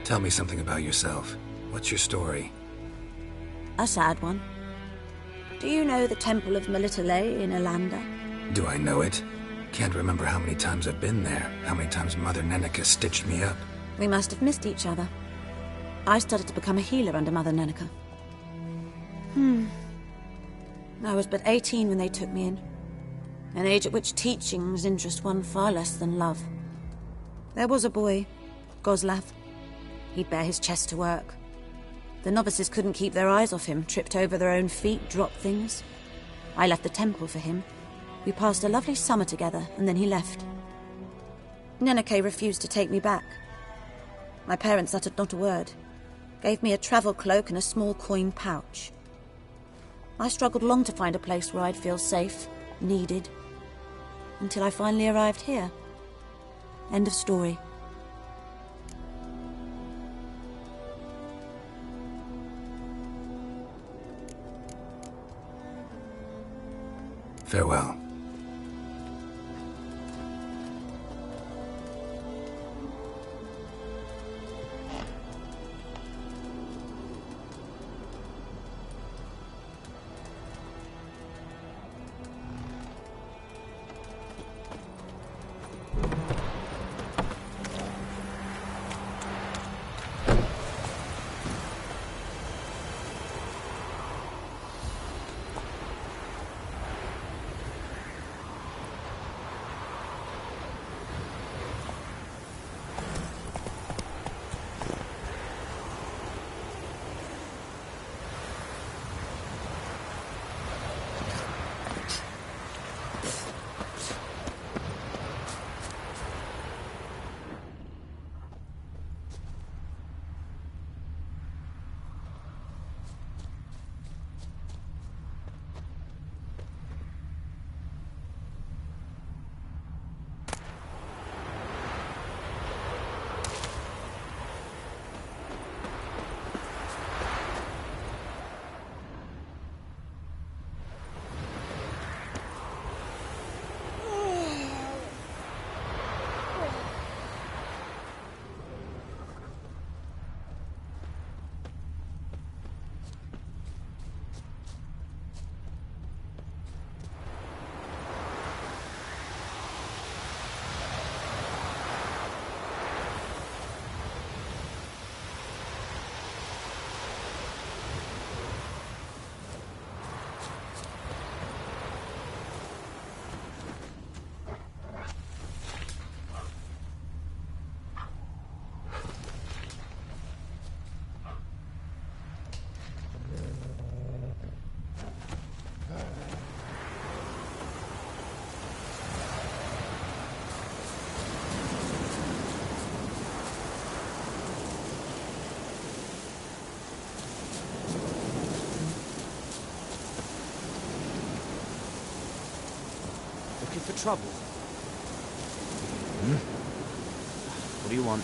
Speaker 2: Tell me something about yourself. What's your story?
Speaker 18: A sad one. Do you know the Temple of Melitele in Alanda?
Speaker 2: Do I know it? Can't remember how many times I've been there, how many times Mother Neneka stitched me up.
Speaker 18: We must have missed each other. I started to become a healer under Mother Neneka. I was but 18 when they took me in. An age at which teachings interest one far less than love. There was a boy, Goslav. He'd bear his chest to work. The novices couldn't keep their eyes off him, tripped over their own feet, dropped things. I left the temple for him. We passed a lovely summer together, and then he left. Neneke refused to take me back. My parents uttered not a word. Gave me a travel cloak and a small coin pouch. I struggled long to find a place where I'd feel safe, needed, until I finally arrived here. End of story.
Speaker 2: Farewell.
Speaker 10: Looking for trouble? Hmm? What do you want?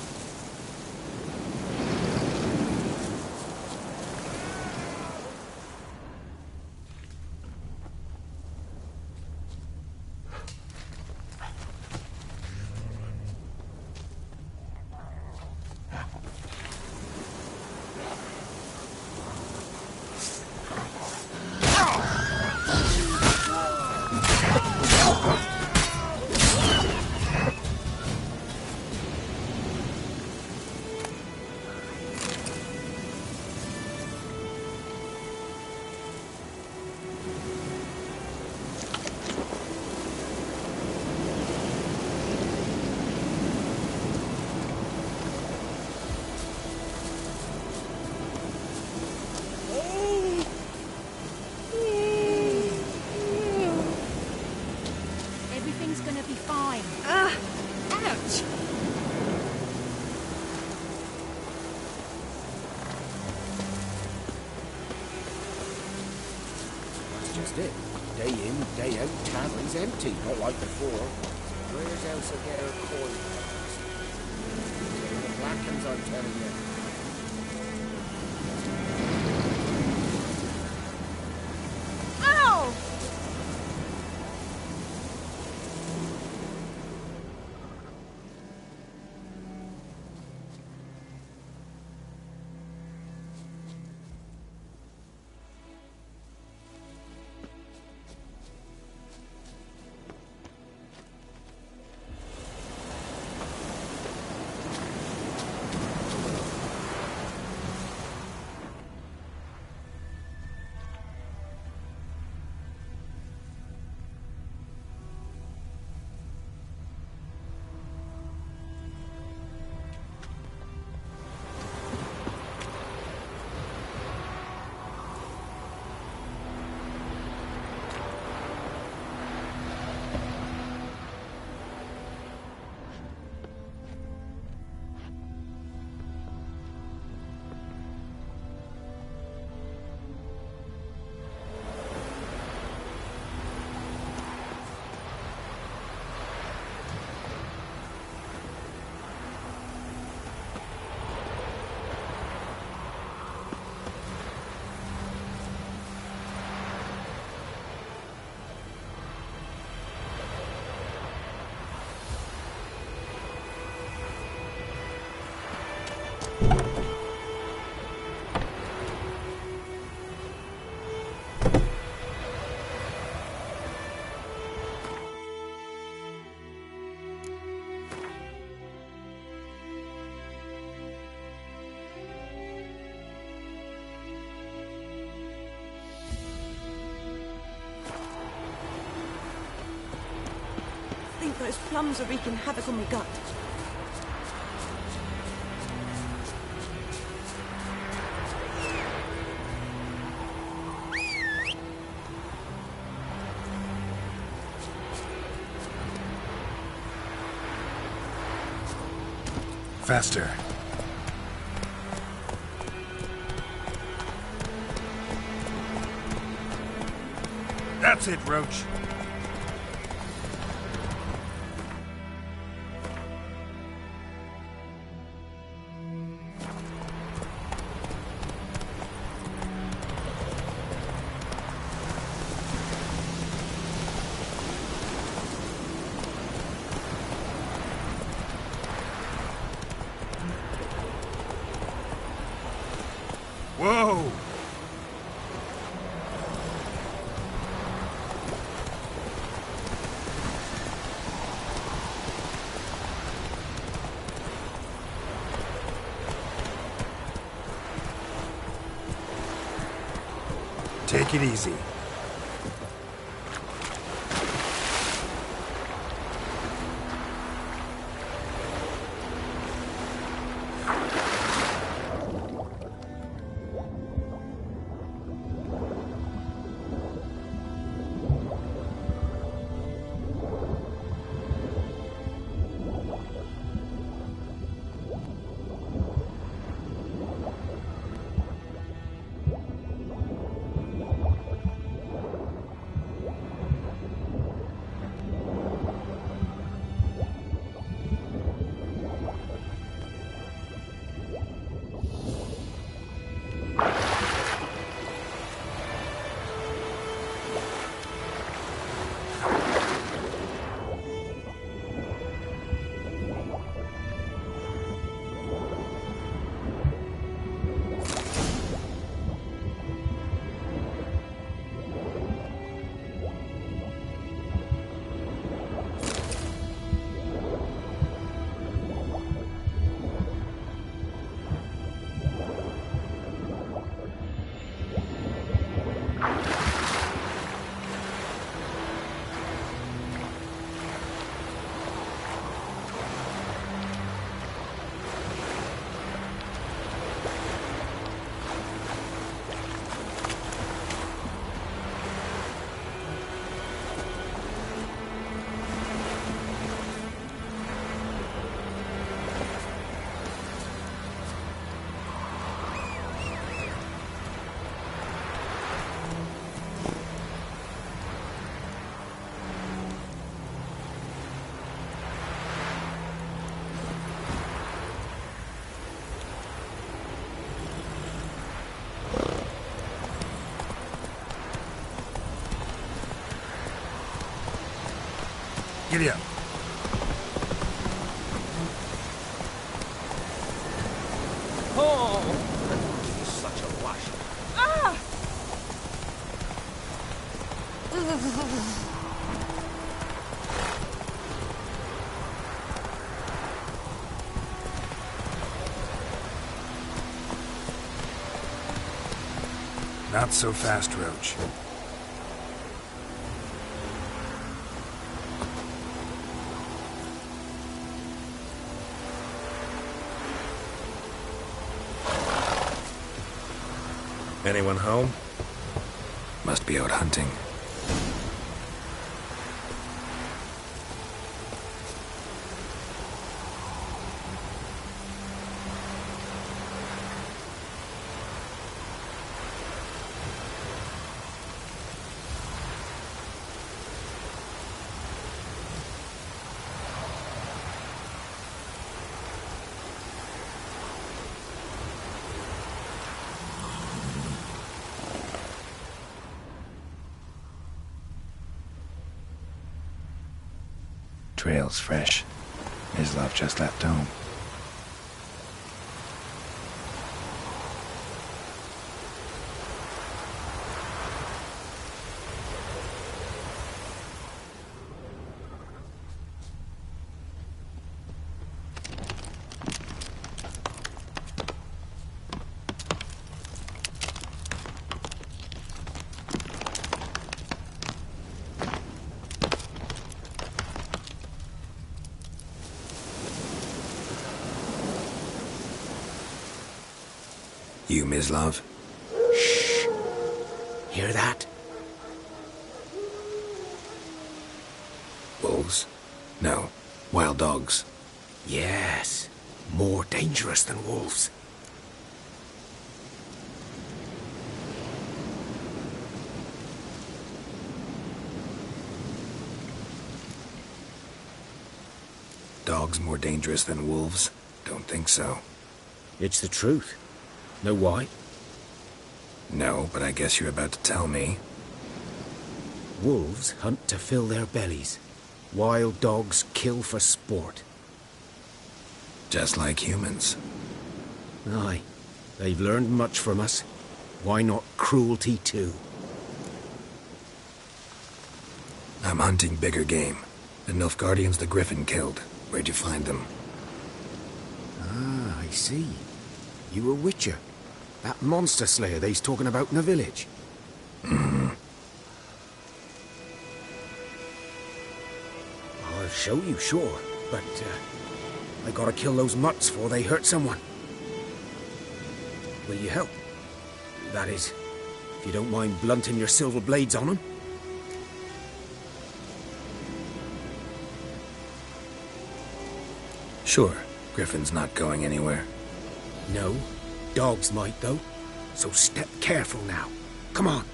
Speaker 4: Day in, day out, tavern's empty, not like before. Where's else will get her coin? The black ones, I'm telling you.
Speaker 13: Ow!
Speaker 18: think those plums are wreaking havoc on my gut.
Speaker 2: Faster.
Speaker 14: That's it, Roach. Whoa!
Speaker 2: Take it easy. Giddy up.
Speaker 15: Oh! Such a wash.
Speaker 18: Ah!
Speaker 2: Not so fast, Roach.
Speaker 16: Anyone home?
Speaker 2: Must be out hunting. Trail's fresh. Islov just left home. You, Mislav?
Speaker 12: Shh. Hear that?
Speaker 2: Wolves? No. Wild dogs.
Speaker 12: Yes. More dangerous than wolves.
Speaker 2: Dogs more dangerous than wolves? Don't think so.
Speaker 12: It's the truth. Know why?
Speaker 2: No, but I guess you're about to tell me.
Speaker 12: Wolves hunt to fill their bellies. Wild dogs kill for sport.
Speaker 2: Just like humans.
Speaker 12: Aye. They've learned much from us. Why not cruelty too?
Speaker 2: I'm hunting bigger game. The Nilfgaardians the Griffin killed. Where'd you find them?
Speaker 12: Ah, I see. You a witcher. That monster slayer they's talking about in the village.
Speaker 2: Mm-hmm.
Speaker 12: I'll show you, sure. But, I gotta kill those mutts before they hurt someone. Will you help? That is, if you don't mind blunting your silver blades on them.
Speaker 2: Sure. Griffin's not going anywhere.
Speaker 12: No. Dogs might, though. So step careful now. Come on.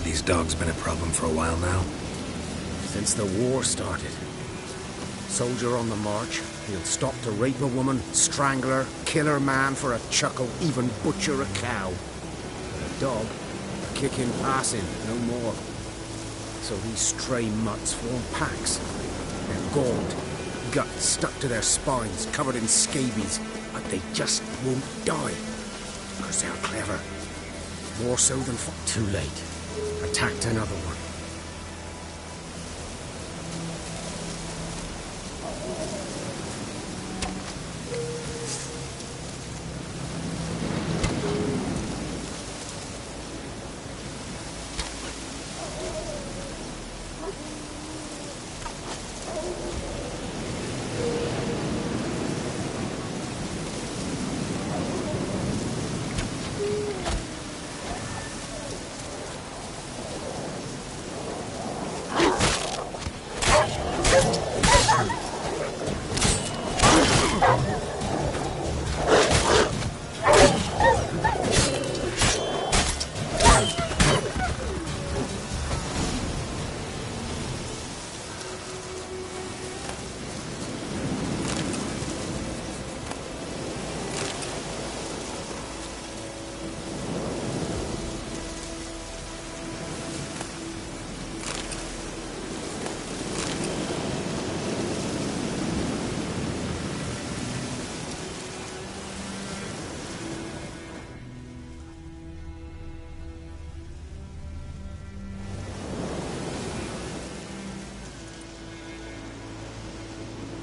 Speaker 2: These dogs been a problem for a while now?
Speaker 12: Since the war started. Soldier on the march, he'll stop to rape a woman, strangle her, kill her man for a chuckle, even butcher a cow. But a dog, a kick in passing, no more. So these stray mutts form packs. They're gaunt, guts stuck to their spines, covered in scabies, but they just won't die. Because they're clever. More so than too late. Attacked another one.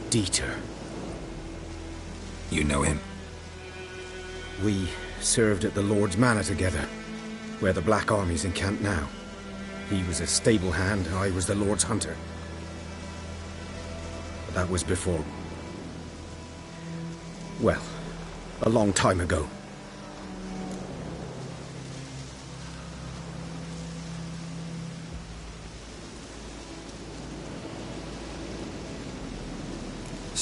Speaker 12: Dieter.
Speaker 2: You know him?
Speaker 12: We served at the Lord's Manor together, where the Black Army's encamped now. He was a stable hand, I was the Lord's hunter. But that was before... well, a long time ago.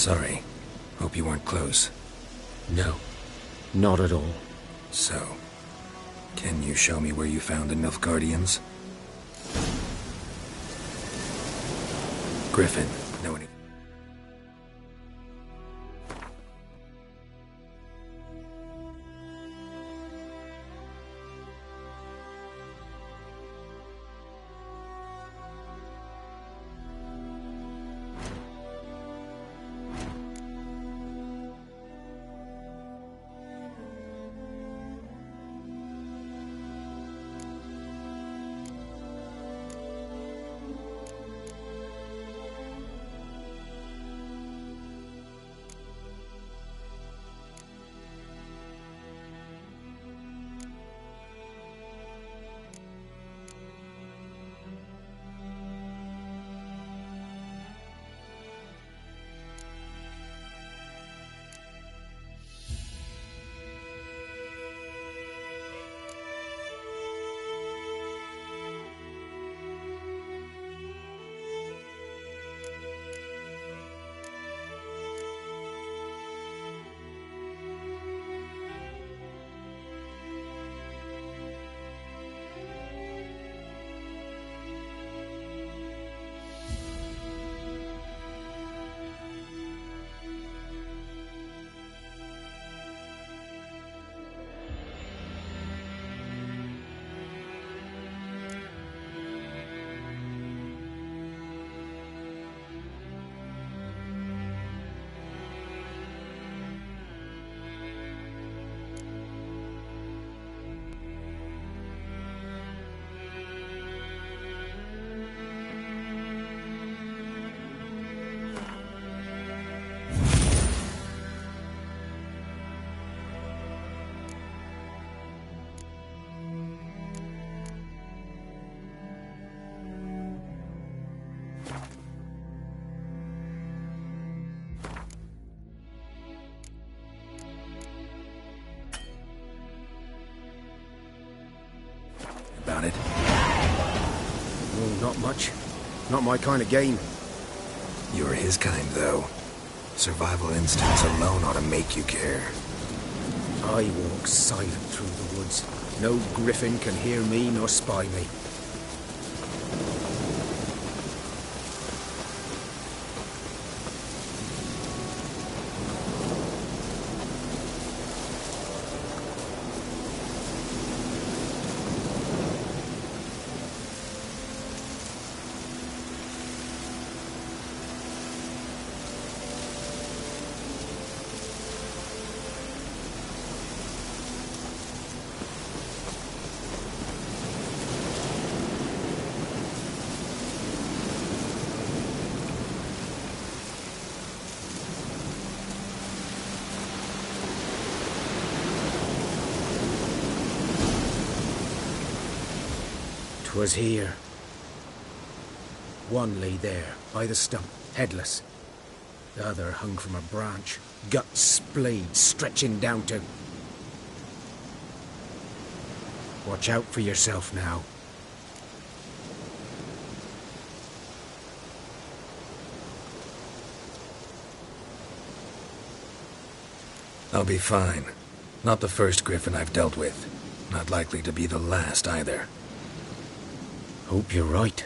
Speaker 2: Sorry. Hope you weren't close.
Speaker 12: No, not at all.
Speaker 2: So, can you show me where you found the Nilfgaardians? Griffin, know any...
Speaker 14: Oh, not much. Not my kind of game.
Speaker 2: You're his kind, though. Survival instincts alone ought to make you care.
Speaker 14: I walk silent through the woods. No griffin can hear me nor spy me. Was here. One lay there, by the stump, headless. The other hung from a branch, guts splayed, stretching down to... Watch out for yourself now.
Speaker 2: I'll be fine. Not the first griffin I've dealt with. Not likely to be the last either.
Speaker 14: Hope you're right.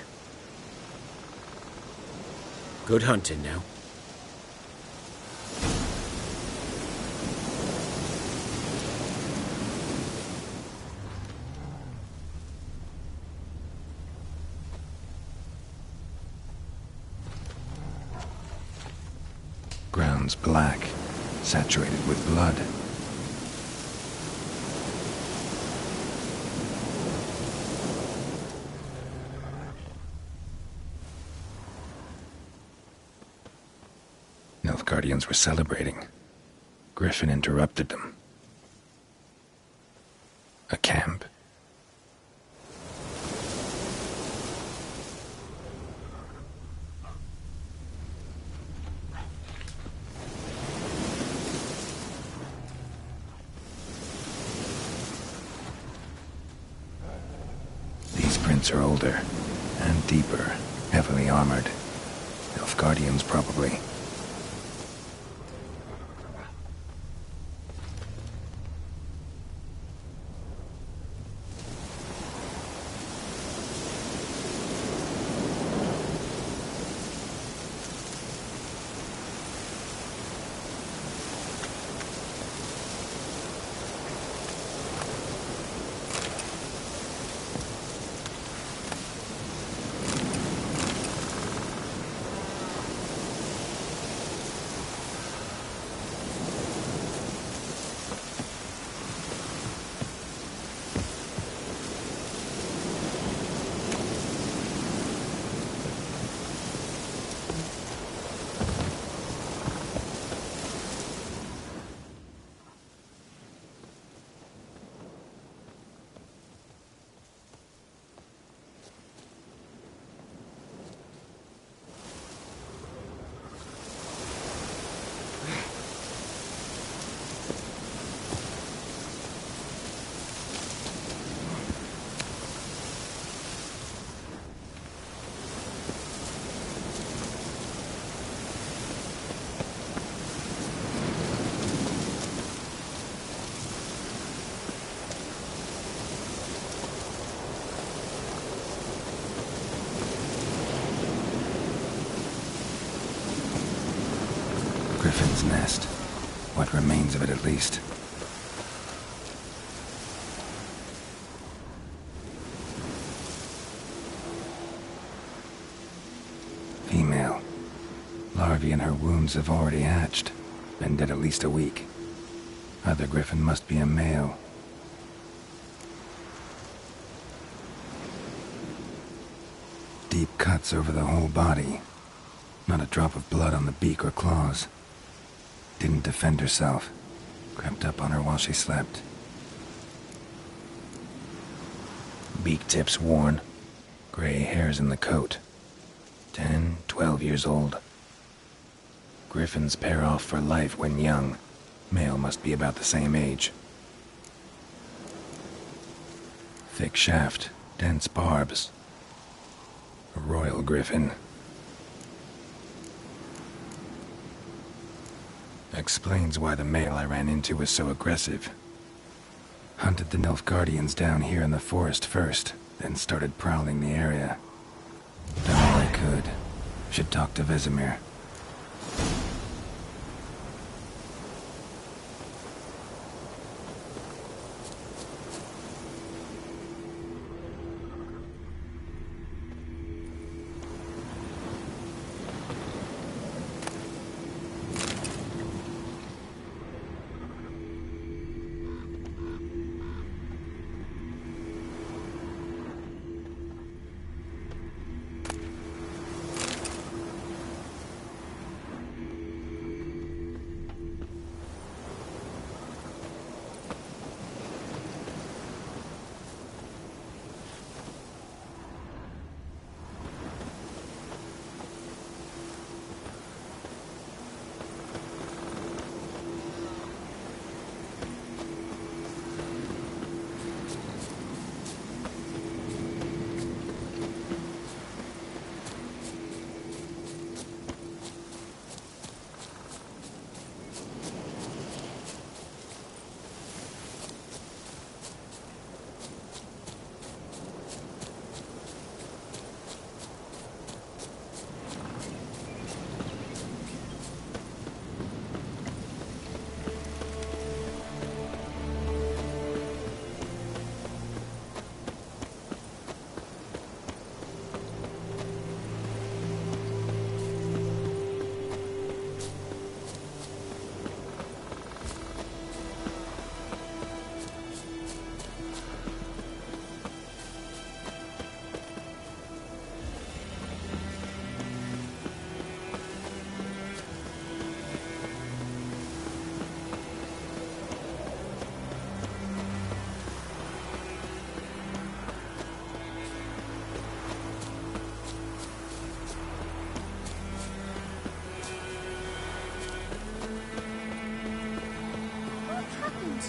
Speaker 14: Good hunting now.
Speaker 2: Ground's black, saturated with blood. Guardians were celebrating. Griffin interrupted them. A camp. These prints are older and deeper, heavily armored. Elf Guardians, probably. Griffin's nest. What remains of it, at least. Female. Larvae in her wounds have already hatched. Been dead at least a week. Other griffin must be a male. Deep cuts over the whole body. Not a drop of blood on the beak or claws. Didn't defend herself. Crept up on her while she slept. Beak tips worn. Gray hairs in the coat. 10, 12 years old. Griffins pair off for life when young. Male must be about the same age. Thick shaft, dense barbs. royal griffin. Explains why the male I ran into was so aggressive. Hunted the Nilfgaardians down here in the forest first, then started prowling the area. Done all I could. Should talk to Vesemir.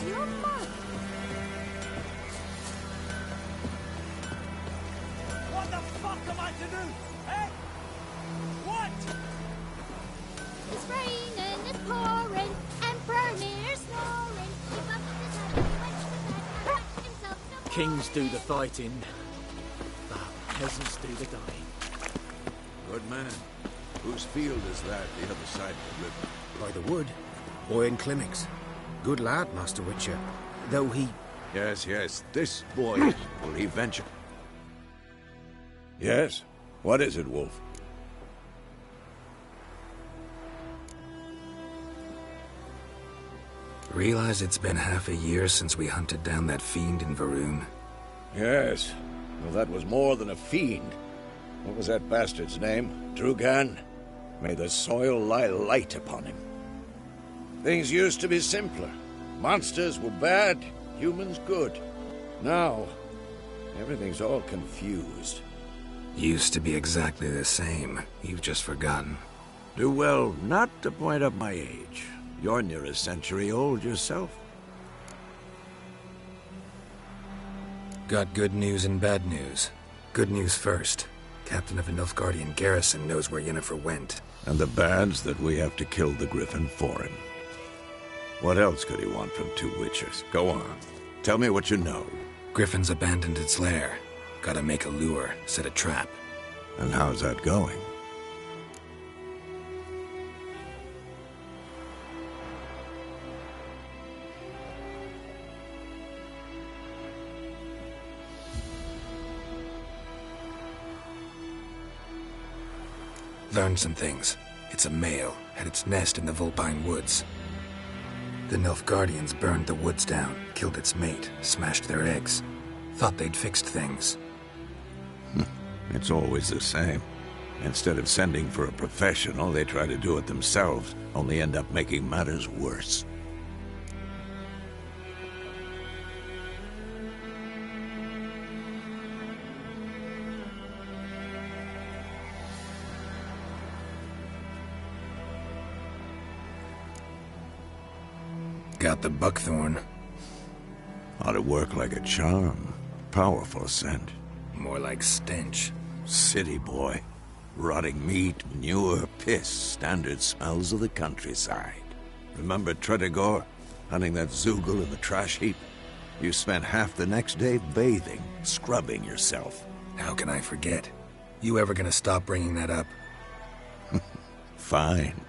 Speaker 13: Your mother.
Speaker 17: What the fuck am I to do? Eh? What?
Speaker 13: It's raining, it's pouring, Emperor near snoring. He bumped his head and he went to bed and wrapped himself in a
Speaker 15: Kings do the fighting, but peasants do the dying.
Speaker 4: Good man. Whose field is that, the other side of the river?
Speaker 7: By the wood. Boy in clinics. Good lad, Master Witcher. Though he...
Speaker 4: Yes, yes. This boy, will he venture? Yes? What is it, Wolf?
Speaker 2: Realize it's been half a year since we hunted down that fiend in Varun?
Speaker 4: Yes. Well, that was more than a fiend. What was that bastard's name? Drugan? May the soil lie light upon him. Things used to be simpler. Monsters were bad, humans good. Now, everything's all confused.
Speaker 2: Used to be exactly the same. You've just forgotten.
Speaker 4: Do well not to point up my age. You're near a century old yourself.
Speaker 2: Got good news and bad news. Good news first. Captain of a Nilfgaardian garrison knows where Yennefer went.
Speaker 4: And the bad's that we have to kill the Griffin for him. What else could he want from two Witchers? Go on. Tell me what you know.
Speaker 2: Griffin's abandoned its lair. Gotta make a lure, set a trap.
Speaker 4: And how's that going?
Speaker 2: Learned some things. It's a male, had its nest in the Vulpine Woods. The Nilfgaardians burned the woods down, killed its mate, smashed their eggs. Thought they'd fixed things.
Speaker 4: It's always the same. Instead of sending for a professional, they try to do it themselves, only end up making matters worse.
Speaker 2: Got the buckthorn.
Speaker 4: Ought to work like a charm. Powerful scent.
Speaker 2: More like stench.
Speaker 4: City boy. Rotting meat, manure, piss, standard smells of the countryside. Remember Tretegor? Hunting that Zoogle in the trash heap? You spent half the next day bathing, scrubbing yourself.
Speaker 2: How can I forget? You ever gonna stop bringing that up?
Speaker 4: Fine.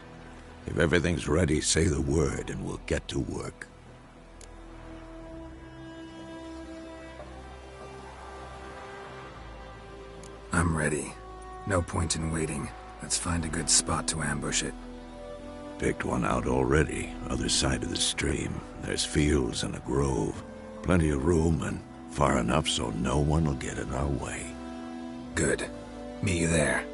Speaker 4: If everything's ready, say the word and we'll get to work.
Speaker 2: I'm ready. No point in waiting. Let's find a good spot to ambush it.
Speaker 4: Picked one out already, other side of the stream. There's fields and a grove. Plenty of room and far enough so no one will get in our way.
Speaker 2: Good. Meet you there.